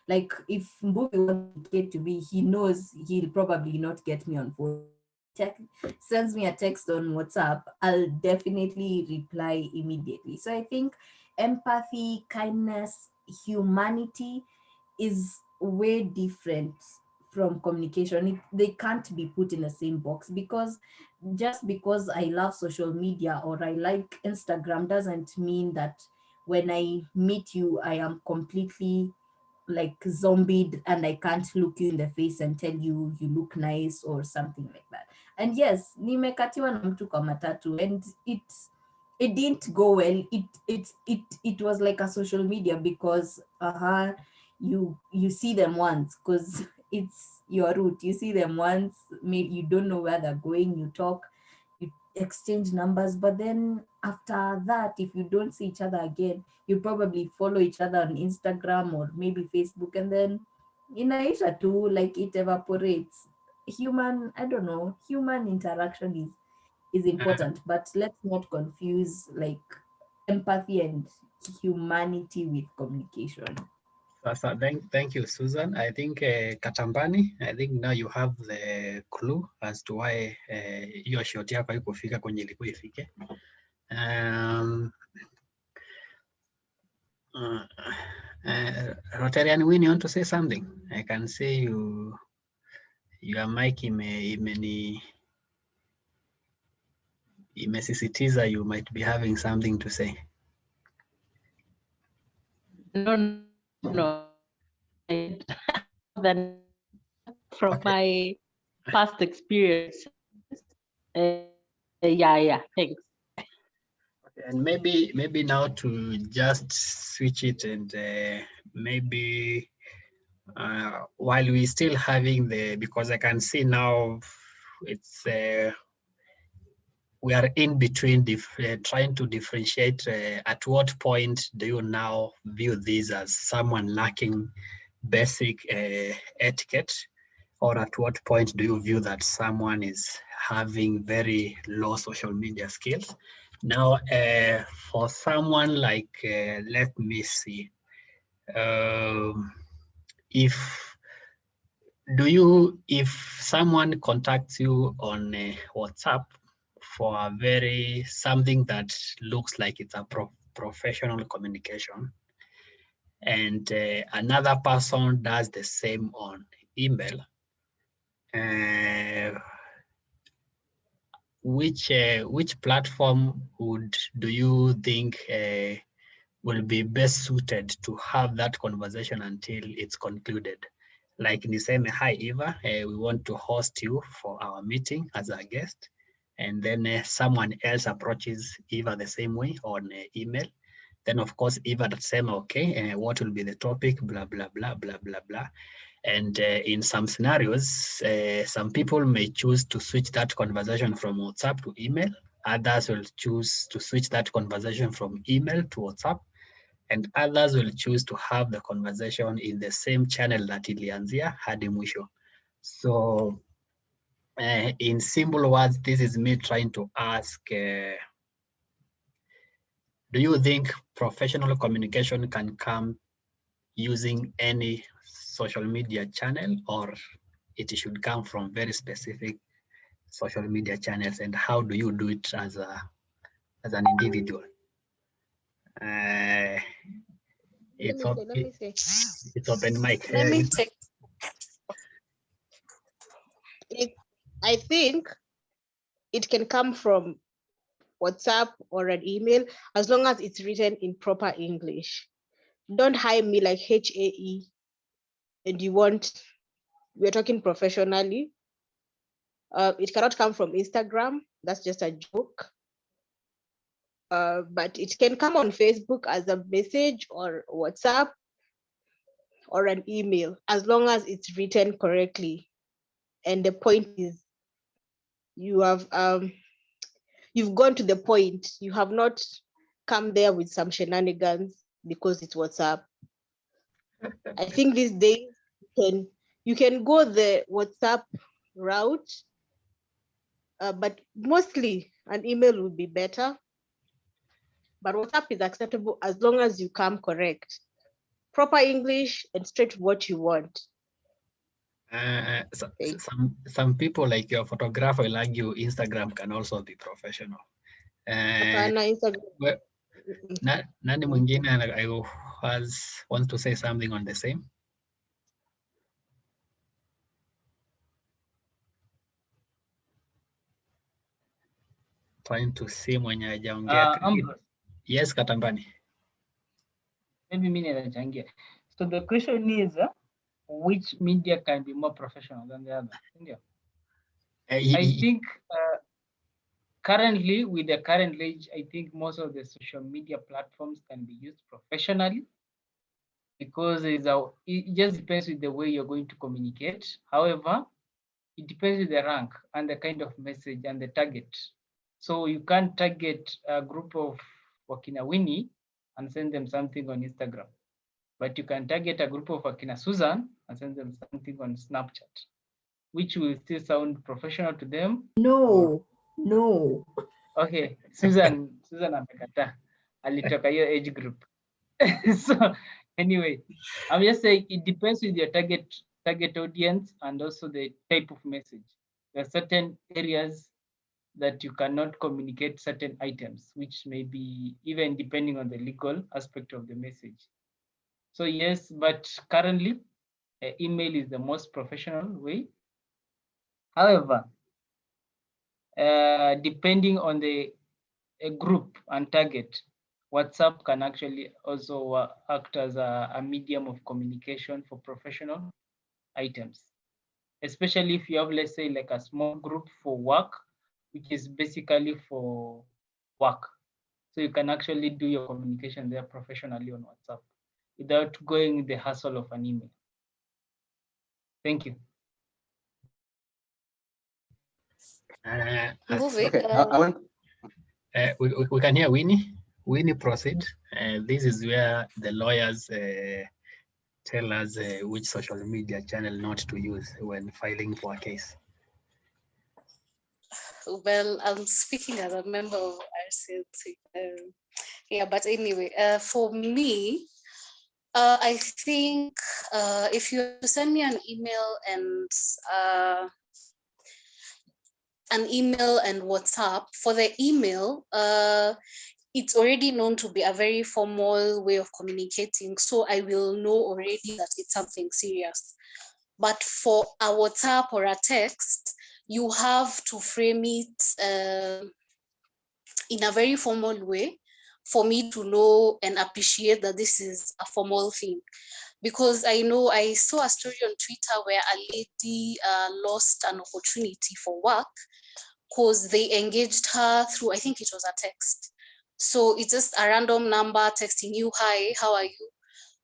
like, if Mbuvi wants to communicate to me, he knows he'll probably not get me on phone. Sends me a text on WhatsApp, I'll definitely reply immediately. So I think empathy, kindness, humanity is way different from communication. They can't be put in the same box, because just because I love social media or I like Instagram doesn't mean that when I meet you, I am completely like zombied and I can't look you in the face and tell you you look nice or something like that. And yes, nimekatiwa na mtu kwa matatu, and it didn't go well. It was like a social media, because you see them once, because it's your route. You see them once, maybe you don't know where they're going, you talk, you exchange numbers, but then after that, if you don't see each other again, you probably follow each other on Instagram or maybe Facebook, and then inaisha too, like it evaporates. I don't know, human interaction is important, but let's not confuse like empathy and humanity with communication. Sasa, thank you, Susan. I think Katambani, I think now you have the clue as to why hiyo shot yako haikufika kwenye ilikuwa ifike. Rotarian Winnie, you want to say something? I can say your mic imesisitiza you might be having something to say. No. Than from my past experience. Yeah, thanks. And maybe now to just switch it and maybe while we still having because I can see now it's we are in between trying to differentiate at what point do you now view this as someone lacking basic etiquette, or at what point do you view that someone is having very low social media skills? Now, for someone like, let me see, if someone contacts you on WhatsApp for something that looks like it's a professional communication, and another person does the same on email, which platform do you think will be best suited to have that conversation until it's concluded? Like Niseme, hi Eva, we want to host you for our meeting as a guest, and then someone else approaches Eva the same way on email. Then of course Eva the same, okay, what will be the topic, blah blah blah blah blah blah. And in some scenarios, some people may choose to switch that conversation from WhatsApp to email. Others will choose to switch that conversation from email to WhatsApp. And others will choose to have the conversation in the same channel that ilianzia hadi mwisho. So in simple words, this is me trying to ask, do you think professional communication can come using any social media channel, or it should come from very specific social media channels, and how do you do it as an individual? It's open mic. Let me take. I think it can come from WhatsApp or an email as long as it's written in proper English. Don't hire me like HAE and we're talking professionally. It cannot come from Instagram. That's just a joke. But it can come on Facebook as a message or WhatsApp or an email, as long as it's written correctly. And the point is, you've gone to the point. You have not come there with some shenanigans because it's WhatsApp. I think these days you can go the WhatsApp route, but mostly an email would be better. But WhatsApp is acceptable as long as you come correct, proper English, and straight what you want. Some people, like your photographer, will argue Instagram can also be professional. Nani mwingine wants to say something on the same? Trying to see mwenye hajaongea. Yes, Katambani. Maybe mimi ninachangia. So the question is, which media can be more professional than the other? I think currently, with the current age, I think most of the social media platforms can be used professionally, because it just depends with the way you're going to communicate. However, it depends with the rank and the kind of message and the target. So you can't target a group of Wakina Winnie and send them something on Instagram, but you can target a group of Wakina Susan and send them something on Snapchat, which will still sound professional to them. No. Okay, Susan amekata, alitoka hiyo age group. So anyway, I'm just saying it depends with your target audience and also the type of message. There are certain areas that you cannot communicate certain items, which may be even depending on the legal aspect of the message. So yes, but currently email is the most professional way. However, depending on the group and target, WhatsApp can actually also act as a medium of communication for professional items, especially if you have, let's say, like a small group for work, which is basically for work. So you can actually do your communication there professionally on WhatsApp. without going the hassle of an email. Thank you. Okay, I want. We can hear Winnie. Winnie, proceed. This is where the lawyers tell us which social media channel not to use when filing for a case. Well, I'm speaking as a member of RCLC. Yeah, but anyway, for me, I think if you send me an email and WhatsApp, for the email, it's already known to be a very formal way of communicating. So I will know already that it's something serious. But for a WhatsApp or a text, you have to frame it in a very formal way for me to know and appreciate that this is a formal thing. Because I know I saw a story on Twitter where a lady lost an opportunity for work because they engaged her through, I think it was a text. So it's just a random number texting you, hi, how are you?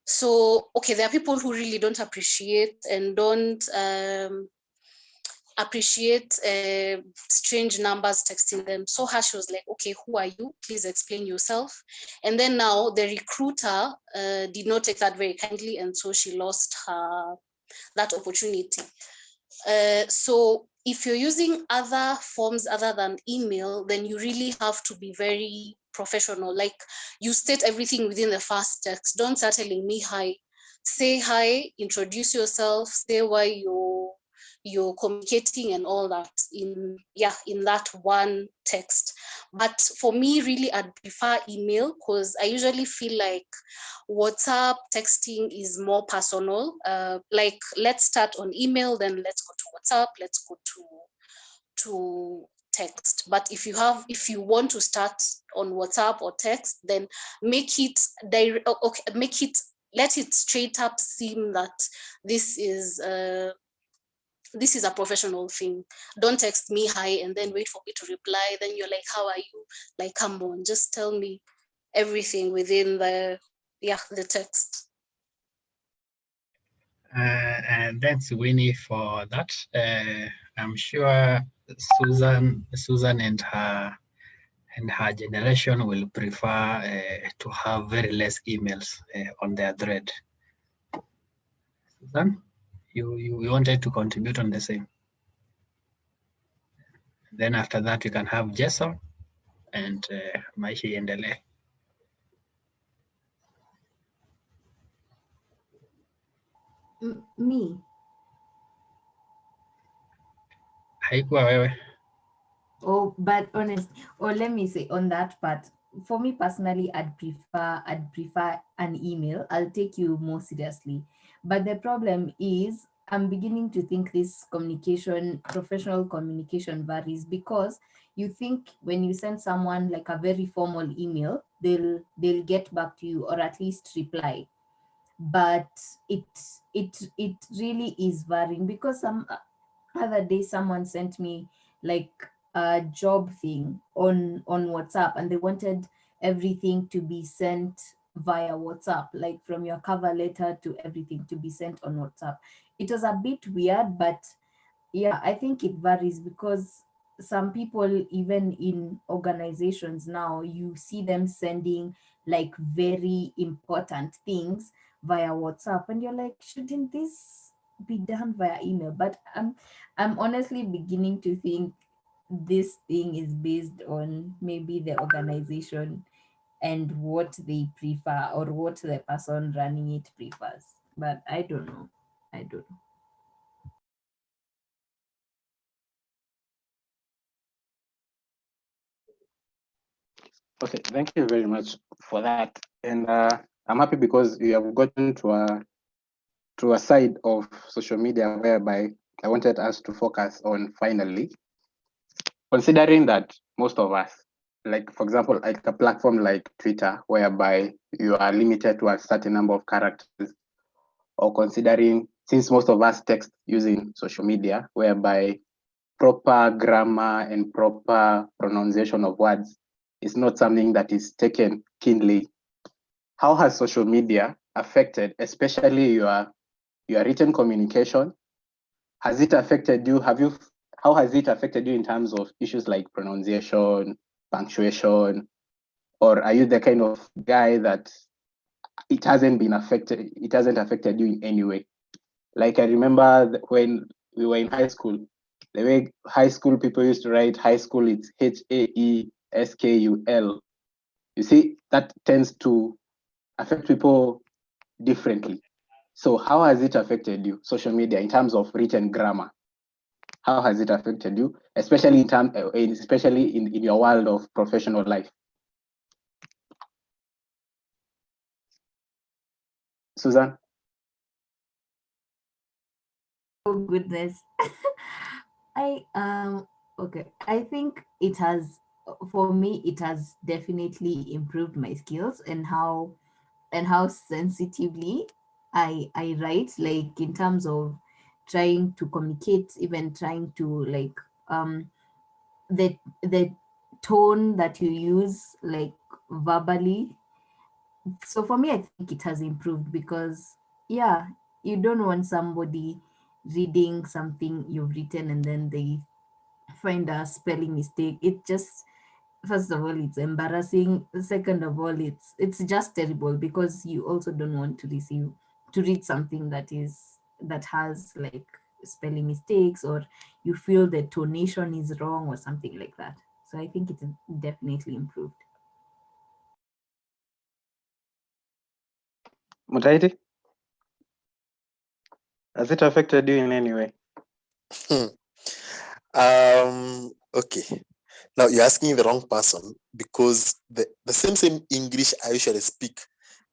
So, okay, there are people who really don't appreciate and don't appreciate strange numbers texting them. So her, she was like, okay, who are you? Please explain yourself. And then now the recruiter did not take that very kindly, and so she lost that opportunity. So if you're using other forms other than email, then you really have to be very professional. Like, you state everything within the first text. Don't start telling me hi. Say hi, introduce yourself, say why you're communicating and all that in that one text. But for me, really, I'd prefer email because I usually feel like WhatsApp texting is more personal. Like, let's start on email, then let's go to WhatsApp, let's go to text. But if you want to start on WhatsApp or text, then make it direct. Okay, let it straight up seem that this is a professional thing. Don't text me hi and then wait for me to reply. Then you're like, how are you? Like, come on, just tell me everything within the text. And thanks, Winnie, for that. I'm sure Susan and her generation will prefer to have very less emails on their thread. Susan, you wanted to contribute on the same. Then after that, we can have Jason and Maishi Endele. Me. Haikuwa wewe. Oh, but honest, or let me say on that part, for me personally, I'd prefer an email. I'll take you more seriously. But the problem is I'm beginning to think this professional communication varies, because you think when you send someone like a very formal email, they'll get back to you or at least reply. But it really is varying, because some other day someone sent me like a job thing on WhatsApp, and they wanted everything to be sent via WhatsApp, like from your cover letter to everything to be sent on WhatsApp. It was a bit weird, but yeah, I think it varies, because some people, even in organizations now, you see them sending like very important things via WhatsApp, and you're like, shouldn't this be done via email? But I'm honestly beginning to think this thing is based on maybe the organization and what they prefer, or what the person running it prefers. But I don't know. Okay, thank you very much for that. And I'm happy because you have gotten to a side of social media whereby I wanted us to focus on finally, considering that most of us, like for example, like a platform like Twitter, whereby you are limited to a certain number of characters, or considering, since most of us text using social media, whereby proper grammar and proper pronunciation of words is not something that is taken keenly. How has social media affected, especially your written communication? Has it affected you? How has it affected you in terms of issues like pronunciation, punctuation, or are you the kind of guy that it hasn't affected you in any way? Like I remember when we were in high school, the way high school people used to write high school, it's HAESKUL. You see, that tends to affect people differently. So how has it affected you, social media, in terms of written grammar? How has it affected you, especially in your world of professional life? Susan? Oh goodness. Okay. I think it has, for me, it has definitely improved my skills and how sensitively I write, like in terms of trying to communicate, even trying to like the tone that you use, like verbally. So for me, I think it has improved because, yeah, you don't want somebody reading something you've written and then they find a spelling mistake. It just, first of all, it's embarrassing. Second of all, it's just terrible because you also don't want to read something that has like spelling mistakes, or you feel the tonation is wrong or something like that. So I think it's definitely improved. Mutaiti? Has it affected you in any way? Okay. Now you're asking the wrong person, because the same English I usually speak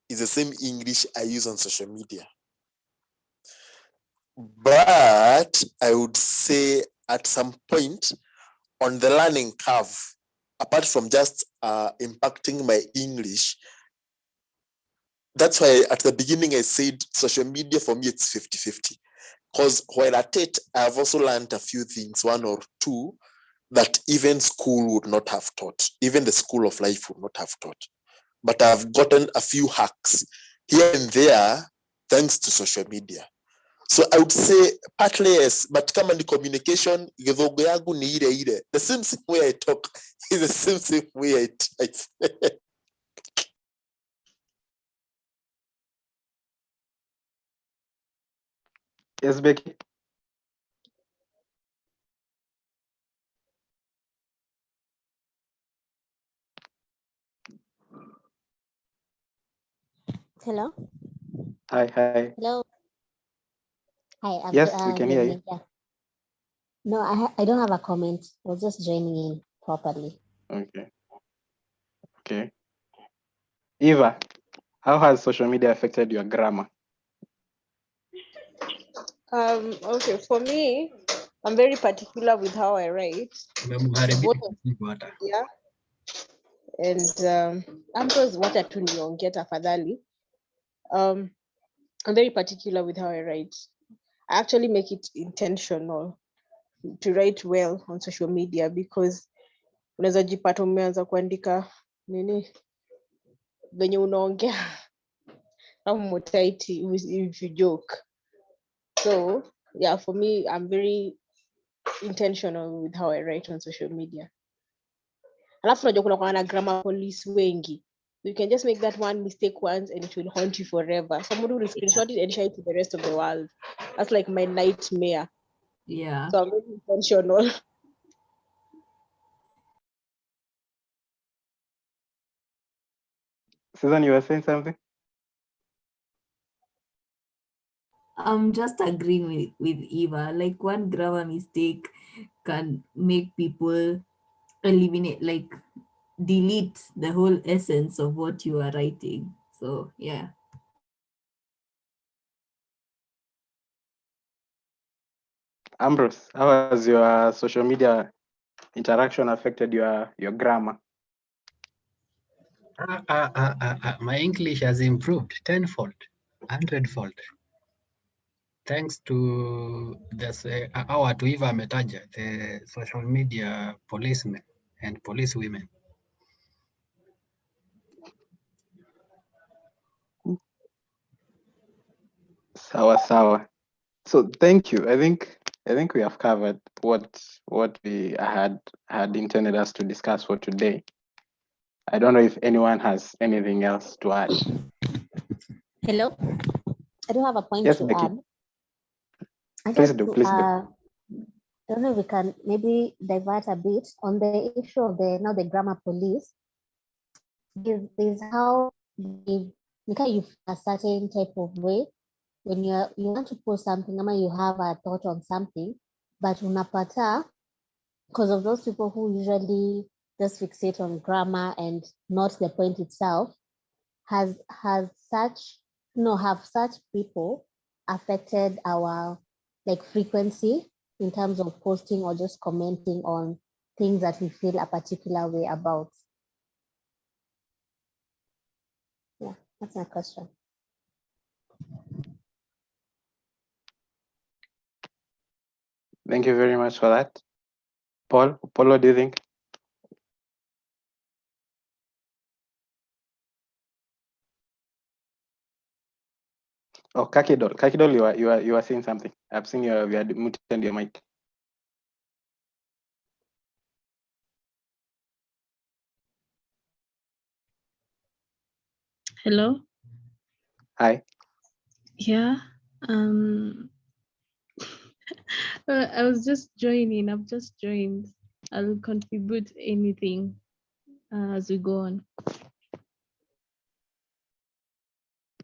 is the same English I use on social media. But I would say at some point on the learning curve, apart from just impacting my English, that's why at the beginning I said social media for me it's 50-50. Because while at it, I've also learned a few things, one or two, that even school would not have taught, even the school of life would not have taught. But I've gotten a few hacks here and there thanks to social media. So I would say partly yes, but kama ni communication, githogo yangu ni ile ile. The same way I talk is the same way I type. Yes, Becky? Hello. Hi. Hello. Hi. Yes, we can Good hear you. evening. Yeah. No, I don't have a comment. I was just joining in properly. Okay. Eva, how has social media affected your grammar? Okay, for me, I'm very particular with how I write. Yeah. And Ambrose, wacha tu niongee tafadhali. I'm very particular with how I write. I actually make it intentional to write well on social media, because unaweza jipata umeanza kuandika nini venye unaongea au Mutaiti if you joke. So yeah, for me, I'm very intentional with how I write on social media. Alafu unajua kuna na grammar police wengi. You can just make that one mistake once and it will haunt you forever. Somebody will screenshot it and share it to the rest of the world. That's like my nightmare. Yeah. So I'm very intentional. Susan, you were saying something? I'm just agreeing with Eva. Like one grammar mistake can make people eliminate, like delete the whole essence of what you are writing. So yeah. Ambrose, how has your social media interaction affected your grammar? My English has improved tenfold, 100-fold. Thanks to this, our to Eva ametaja, the social media policemen and police women. Sawa. So thank you. I think we have covered what we had intended us to discuss for today. I don't know if anyone has anything else to add. Hello. I do have a point Yes, to Becky. add. I'd Please like do. to, Please do. I don't know if we can maybe divert a bit on the issue of the grammar police. There's how you feel a certain type of way when you want to post something, or you have a thought on something, but unapata, because of those people who usually just fixate on grammar and not the point itself, have such people affected our frequency in terms of posting or just commenting on things that we feel a particular way about? Yeah, that's my question. Thank you very much for that. Paul, what do you think? Oh, Kakidol, you are saying something. I've seen you had muted your mic. Hello. Hi. Yeah. I was just joining. I've just joined. I'll contribute anything as we go on.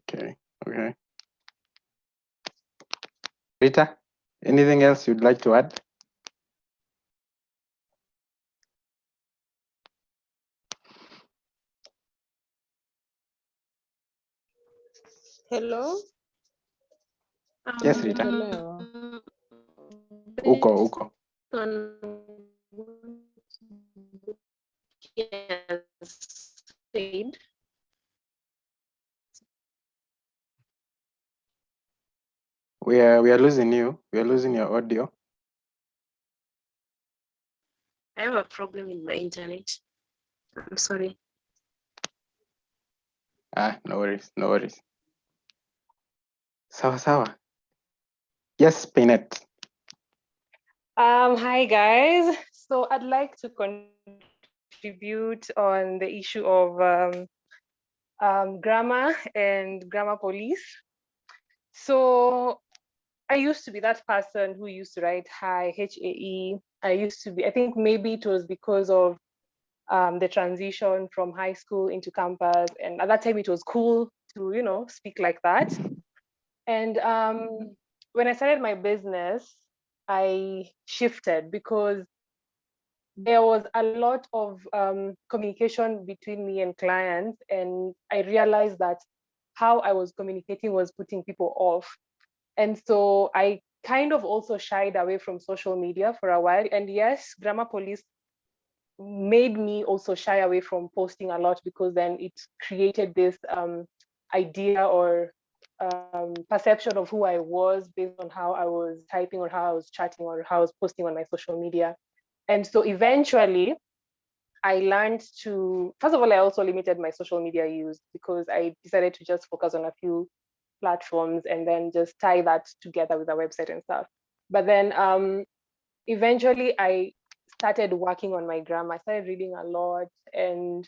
Okay. Rita, anything else you'd like to add? Hello. Yes, Rita. Hello. Uko. Said. We are losing you. We are losing your audio. I have a problem with my internet. I'm sorry. No worries. Sawa. Yes, Pinet. Hi guys. So I'd like to contribute on the issue of grammar and grammar police. So I used to be that person who used to write hi, HAE. I think maybe it was because of the transition from high school into campus. And at that time it was cool to, speak like that. And when I started my business, I shifted because there was a lot of communication between me and clients, and I realized that how I was communicating was putting people off. And so I kind of also shied away from social media for a while. And yes, grammar police made me also shy away from posting a lot, because then it created this idea or perception of who I was based on how I was typing or how I was chatting or how I was posting on my social media. And so eventually I learned to, first of all, I also limited my social media use, because I decided to just focus on a few platforms and then just tie that together with a website and stuff. But then eventually I started working on my grammar. I started reading a lot, and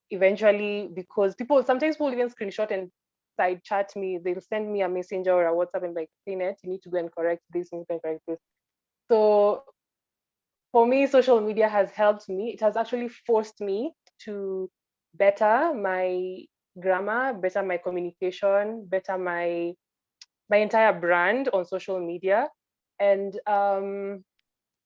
eventually, because sometimes people even screenshot and side chat me, they'll send me a messenger or a WhatsApp and like, Pinet, you need to go and correct this, you need to go and correct this. So for me, social media has helped me. It has actually forced me to better my grammar, better my communication, better my entire brand on social media. And when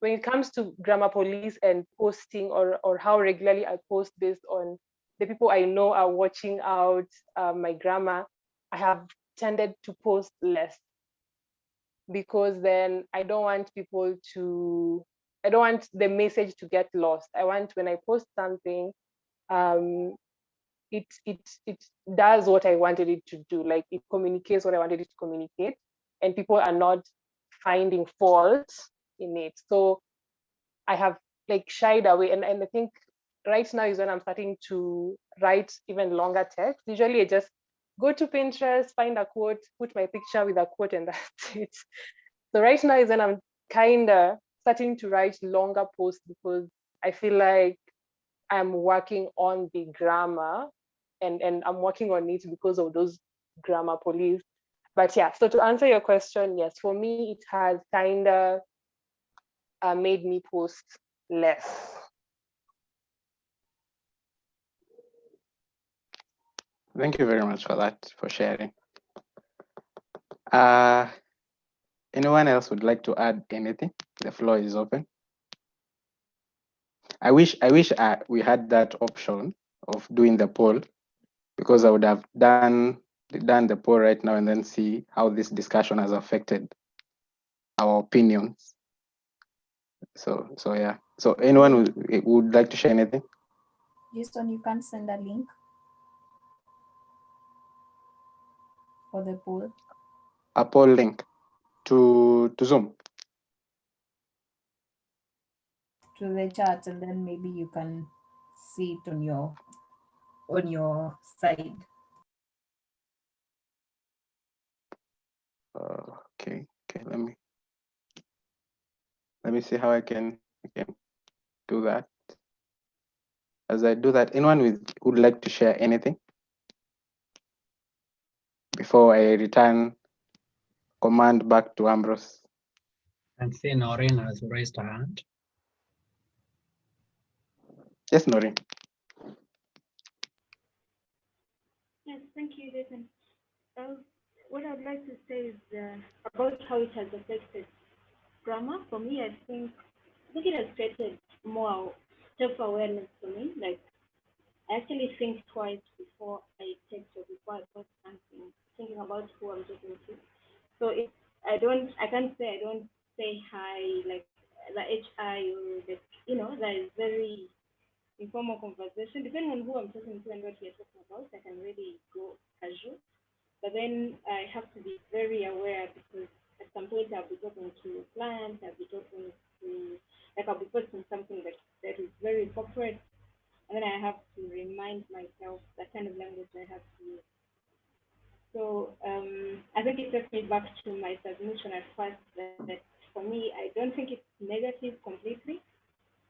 it comes to grammar police and posting or how regularly I post based on the people I know are watching out my grammar, I have tended to post less, because then I don't want the message to get lost. I want, when I post something, it does what I wanted it to do. Like, it communicates what I wanted it to communicate, and people are not finding fault in it. So I have shied away, and I think right now is when I'm starting to write even longer text. Usually I just go to Pinterest, find a quote, put my picture with a quote, and that's it. So right now is when I'm kind of starting to write longer posts because I feel like I'm working on the grammar and I'm working on it because of those grammar police. But yeah, so to answer your question, yes, for me, it has kind of made me post less. Thank you very much for that, for sharing. Anyone else would like to add anything? The floor is open. I wish we had that option of doing the poll, because I would have done the poll right now and then see how this discussion has affected our opinions. So yeah. So anyone who would like to share anything? Houston, you can't send a link for the poll. A poll link to Zoom. To the chat, and then maybe you can see it on your side. Okay. Let me see how I can do that. As I do that, anyone would like to share anything before I return command back to Ambrose? And see Noreen has raised her hand. Yes, Noreen. Yes, thank you, Jason. What I'd like to say is about how it has affected grammar. For me, I think it has created more self-awareness for me. Like, I actually think twice before I text or before I post something, thinking about who I'm talking to. So I can't say I don't say hi, like the HI or the, that is very informal conversation. Depending on who I'm talking to and what we're talking about, I can really go casual. But then I have to be very aware because at some point I'll be talking to clients, I'll be talking to, like I'll be posting something that is very corporate. And then I have to remind myself the kind of language I have to use. So I think it takes me back to my submission at first that for me, I don't think it's negative completely.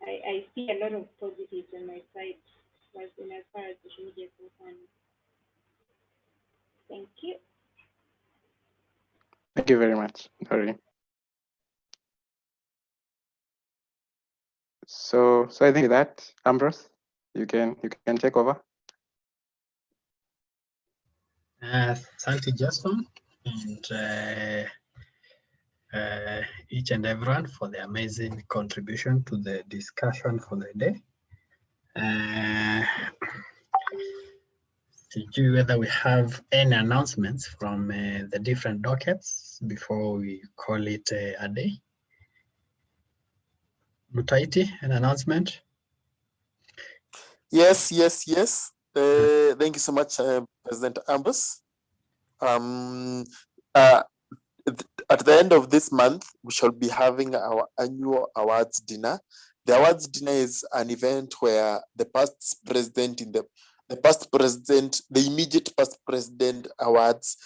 I see a lot of positives on my side as far as social media is concerned. Thank you. Thank you very much, Noreen. So I think that Ambrose, you can take over. Thank you, Jason, and each and everyone for the amazing contribution to the discussion for the day. See whether we have any announcements from the different dockets before we call it a day. Mutaiti, an announcement? Yes. Thank you so much, President Ambus. At the end of this month, we shall be having our annual awards dinner. The awards dinner is an event where the immediate past president awards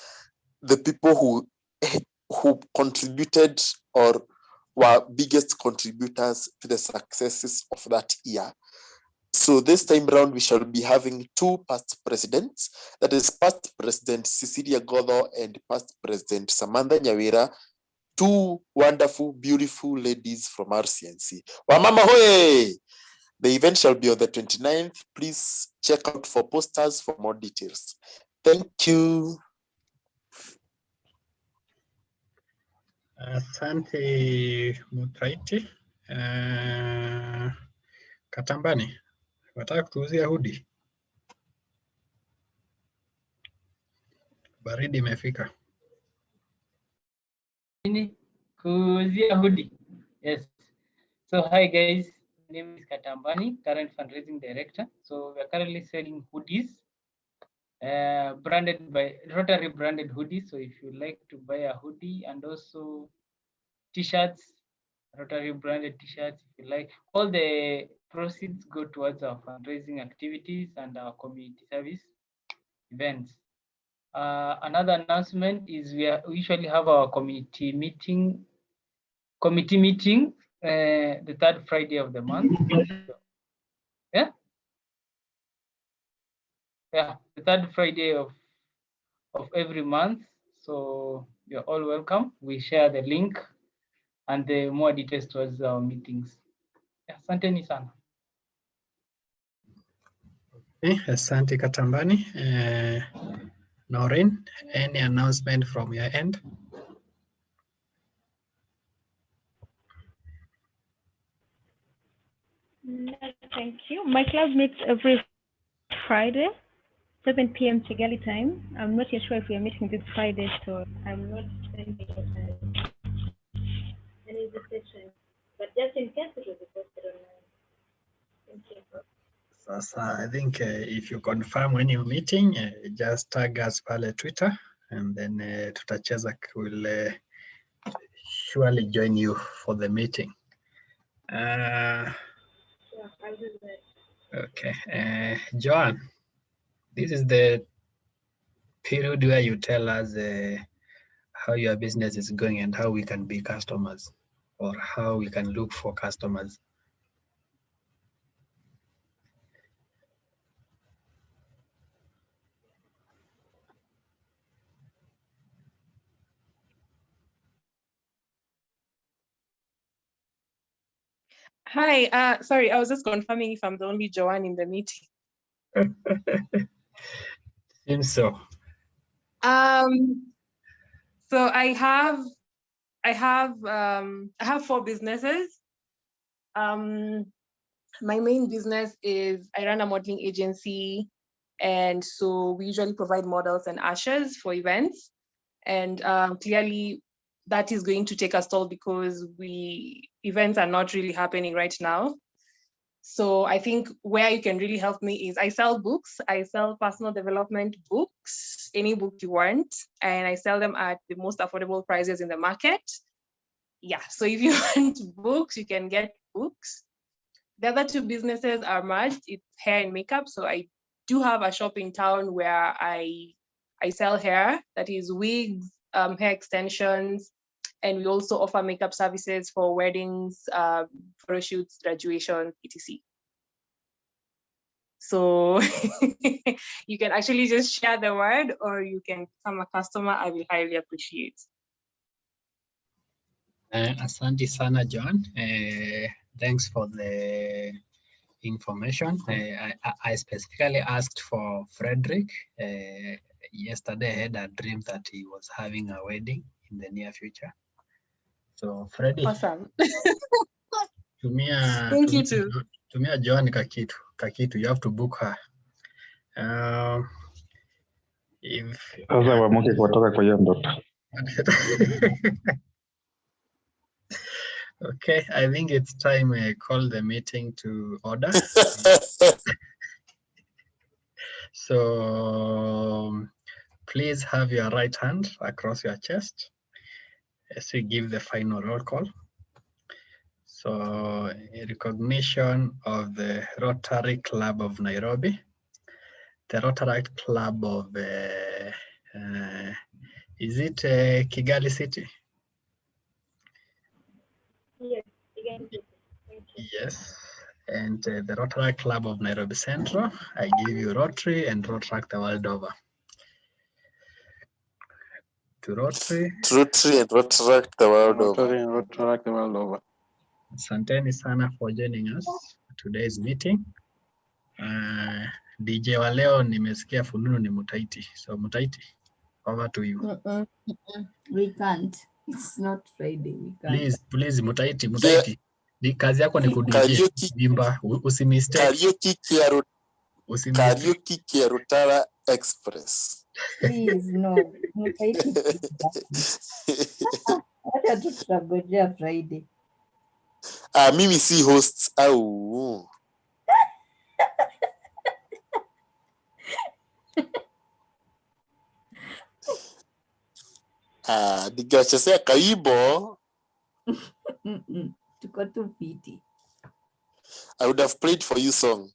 the people who contributed or were biggest contributors to the successes of that year. So this time around, we shall be having two past presidents. That is past President Cecilia Godho and past President Samantha Nyawira, two wonderful, beautiful ladies from RCNC. Wamama hoye! The event shall be on the 29th. Please check out for posters for more details. Thank you. Asante Mutaiti. Katambani, wataka kutuuzia hudi? Baridi imefika. Kuuzia hoodie. Yes. So hi guys, my name is Katambani, current fundraising director. So we are currently selling hoodies, branded by Rotary branded hoodies. So if you like to buy a hoodie and also t-shirts, Rotary branded t-shirts, if you like, all the proceeds go towards our fundraising activities and our community service events. Another announcement is we usually have our committee meeting the third Friday of the month. Yeah, the third Friday of every month. So you're all welcome. We share the link and the more details towards our meetings. Yeah, asanteni sana. Asante Katambani. Noreen, any announcement from your end? No, thank you. My club meets every Friday, 7 p.m. Kigali time. I'm not yet sure if we are meeting this Friday, so I'm not sending any invitation. But just in case, it will be posted online. Thank you. Sasa, I think if you confirm when you're meeting, just tag us pale Twitter, and then Tutacheza will surely join you for the meeting. Yeah, I'll do that. Okay, Joan, this is the period where you tell us how your business is going and how we can be customers, or how we can look for customers. Hi, sorry, I was just confirming if I'm the only Joanne in the meeting. Seems so. So I have 4 businesses. My main business is I run a modeling agency, and so we usually provide models and ushers for events. And clearly that is going to take a toll because events are not really happening right now. So I think where you can really help me is I sell books. I sell personal development books, any book you want, and I sell them at the most affordable prices in the market. Yeah, so if you want books, you can get books. The other 2 businesses are merged. It's hair and makeup. So I do have a shop in town where I sell hair, that is wigs, hair extensions, and we also offer makeup services for weddings, photo shoots, graduation, etc. So you can actually just share the word, or you can become a customer. I will highly appreciate. Asante sana, John. Thanks for the information. I specifically asked for Frederick. Yesterday, I had a dream that he was having a wedding in the near future. So, Freddie. Awesome. Thank you too. Tumia John kakitu. You have to book her. Sasa wamuke kutoka kwa hiyo ndoto. Okay, I think it's time I call the meeting to order. So please have your right hand across your chest as we give the final roll call. So in recognition of the Rotary Club of Nairobi, the Rotary Club of, is it Kigali City? Yes, again. Thank you. Yes, and the Rotary Club of Nairobi Central. I give you Rotary and Rotaract the world over. To Rotary. Rotary and Rotaract the world over. Rotary and Rotaract the world over. Asanteni sana for joining us for today's meeting. DJ wa leo nimesikia fununu ni Mutaiti. So Mutaiti, over to you. We can't. It's not Friday. We can't. Please Mutaiti. Ni kazi yako ni kudj. Bimba, usimistake. Karaoke kia Rotara Express. Please, no. Mutaiti. Wacha tu tutagojea Friday. Mimi si hosts au. Digachasea kaibo. Tuko tu fiti. I would have played for you song.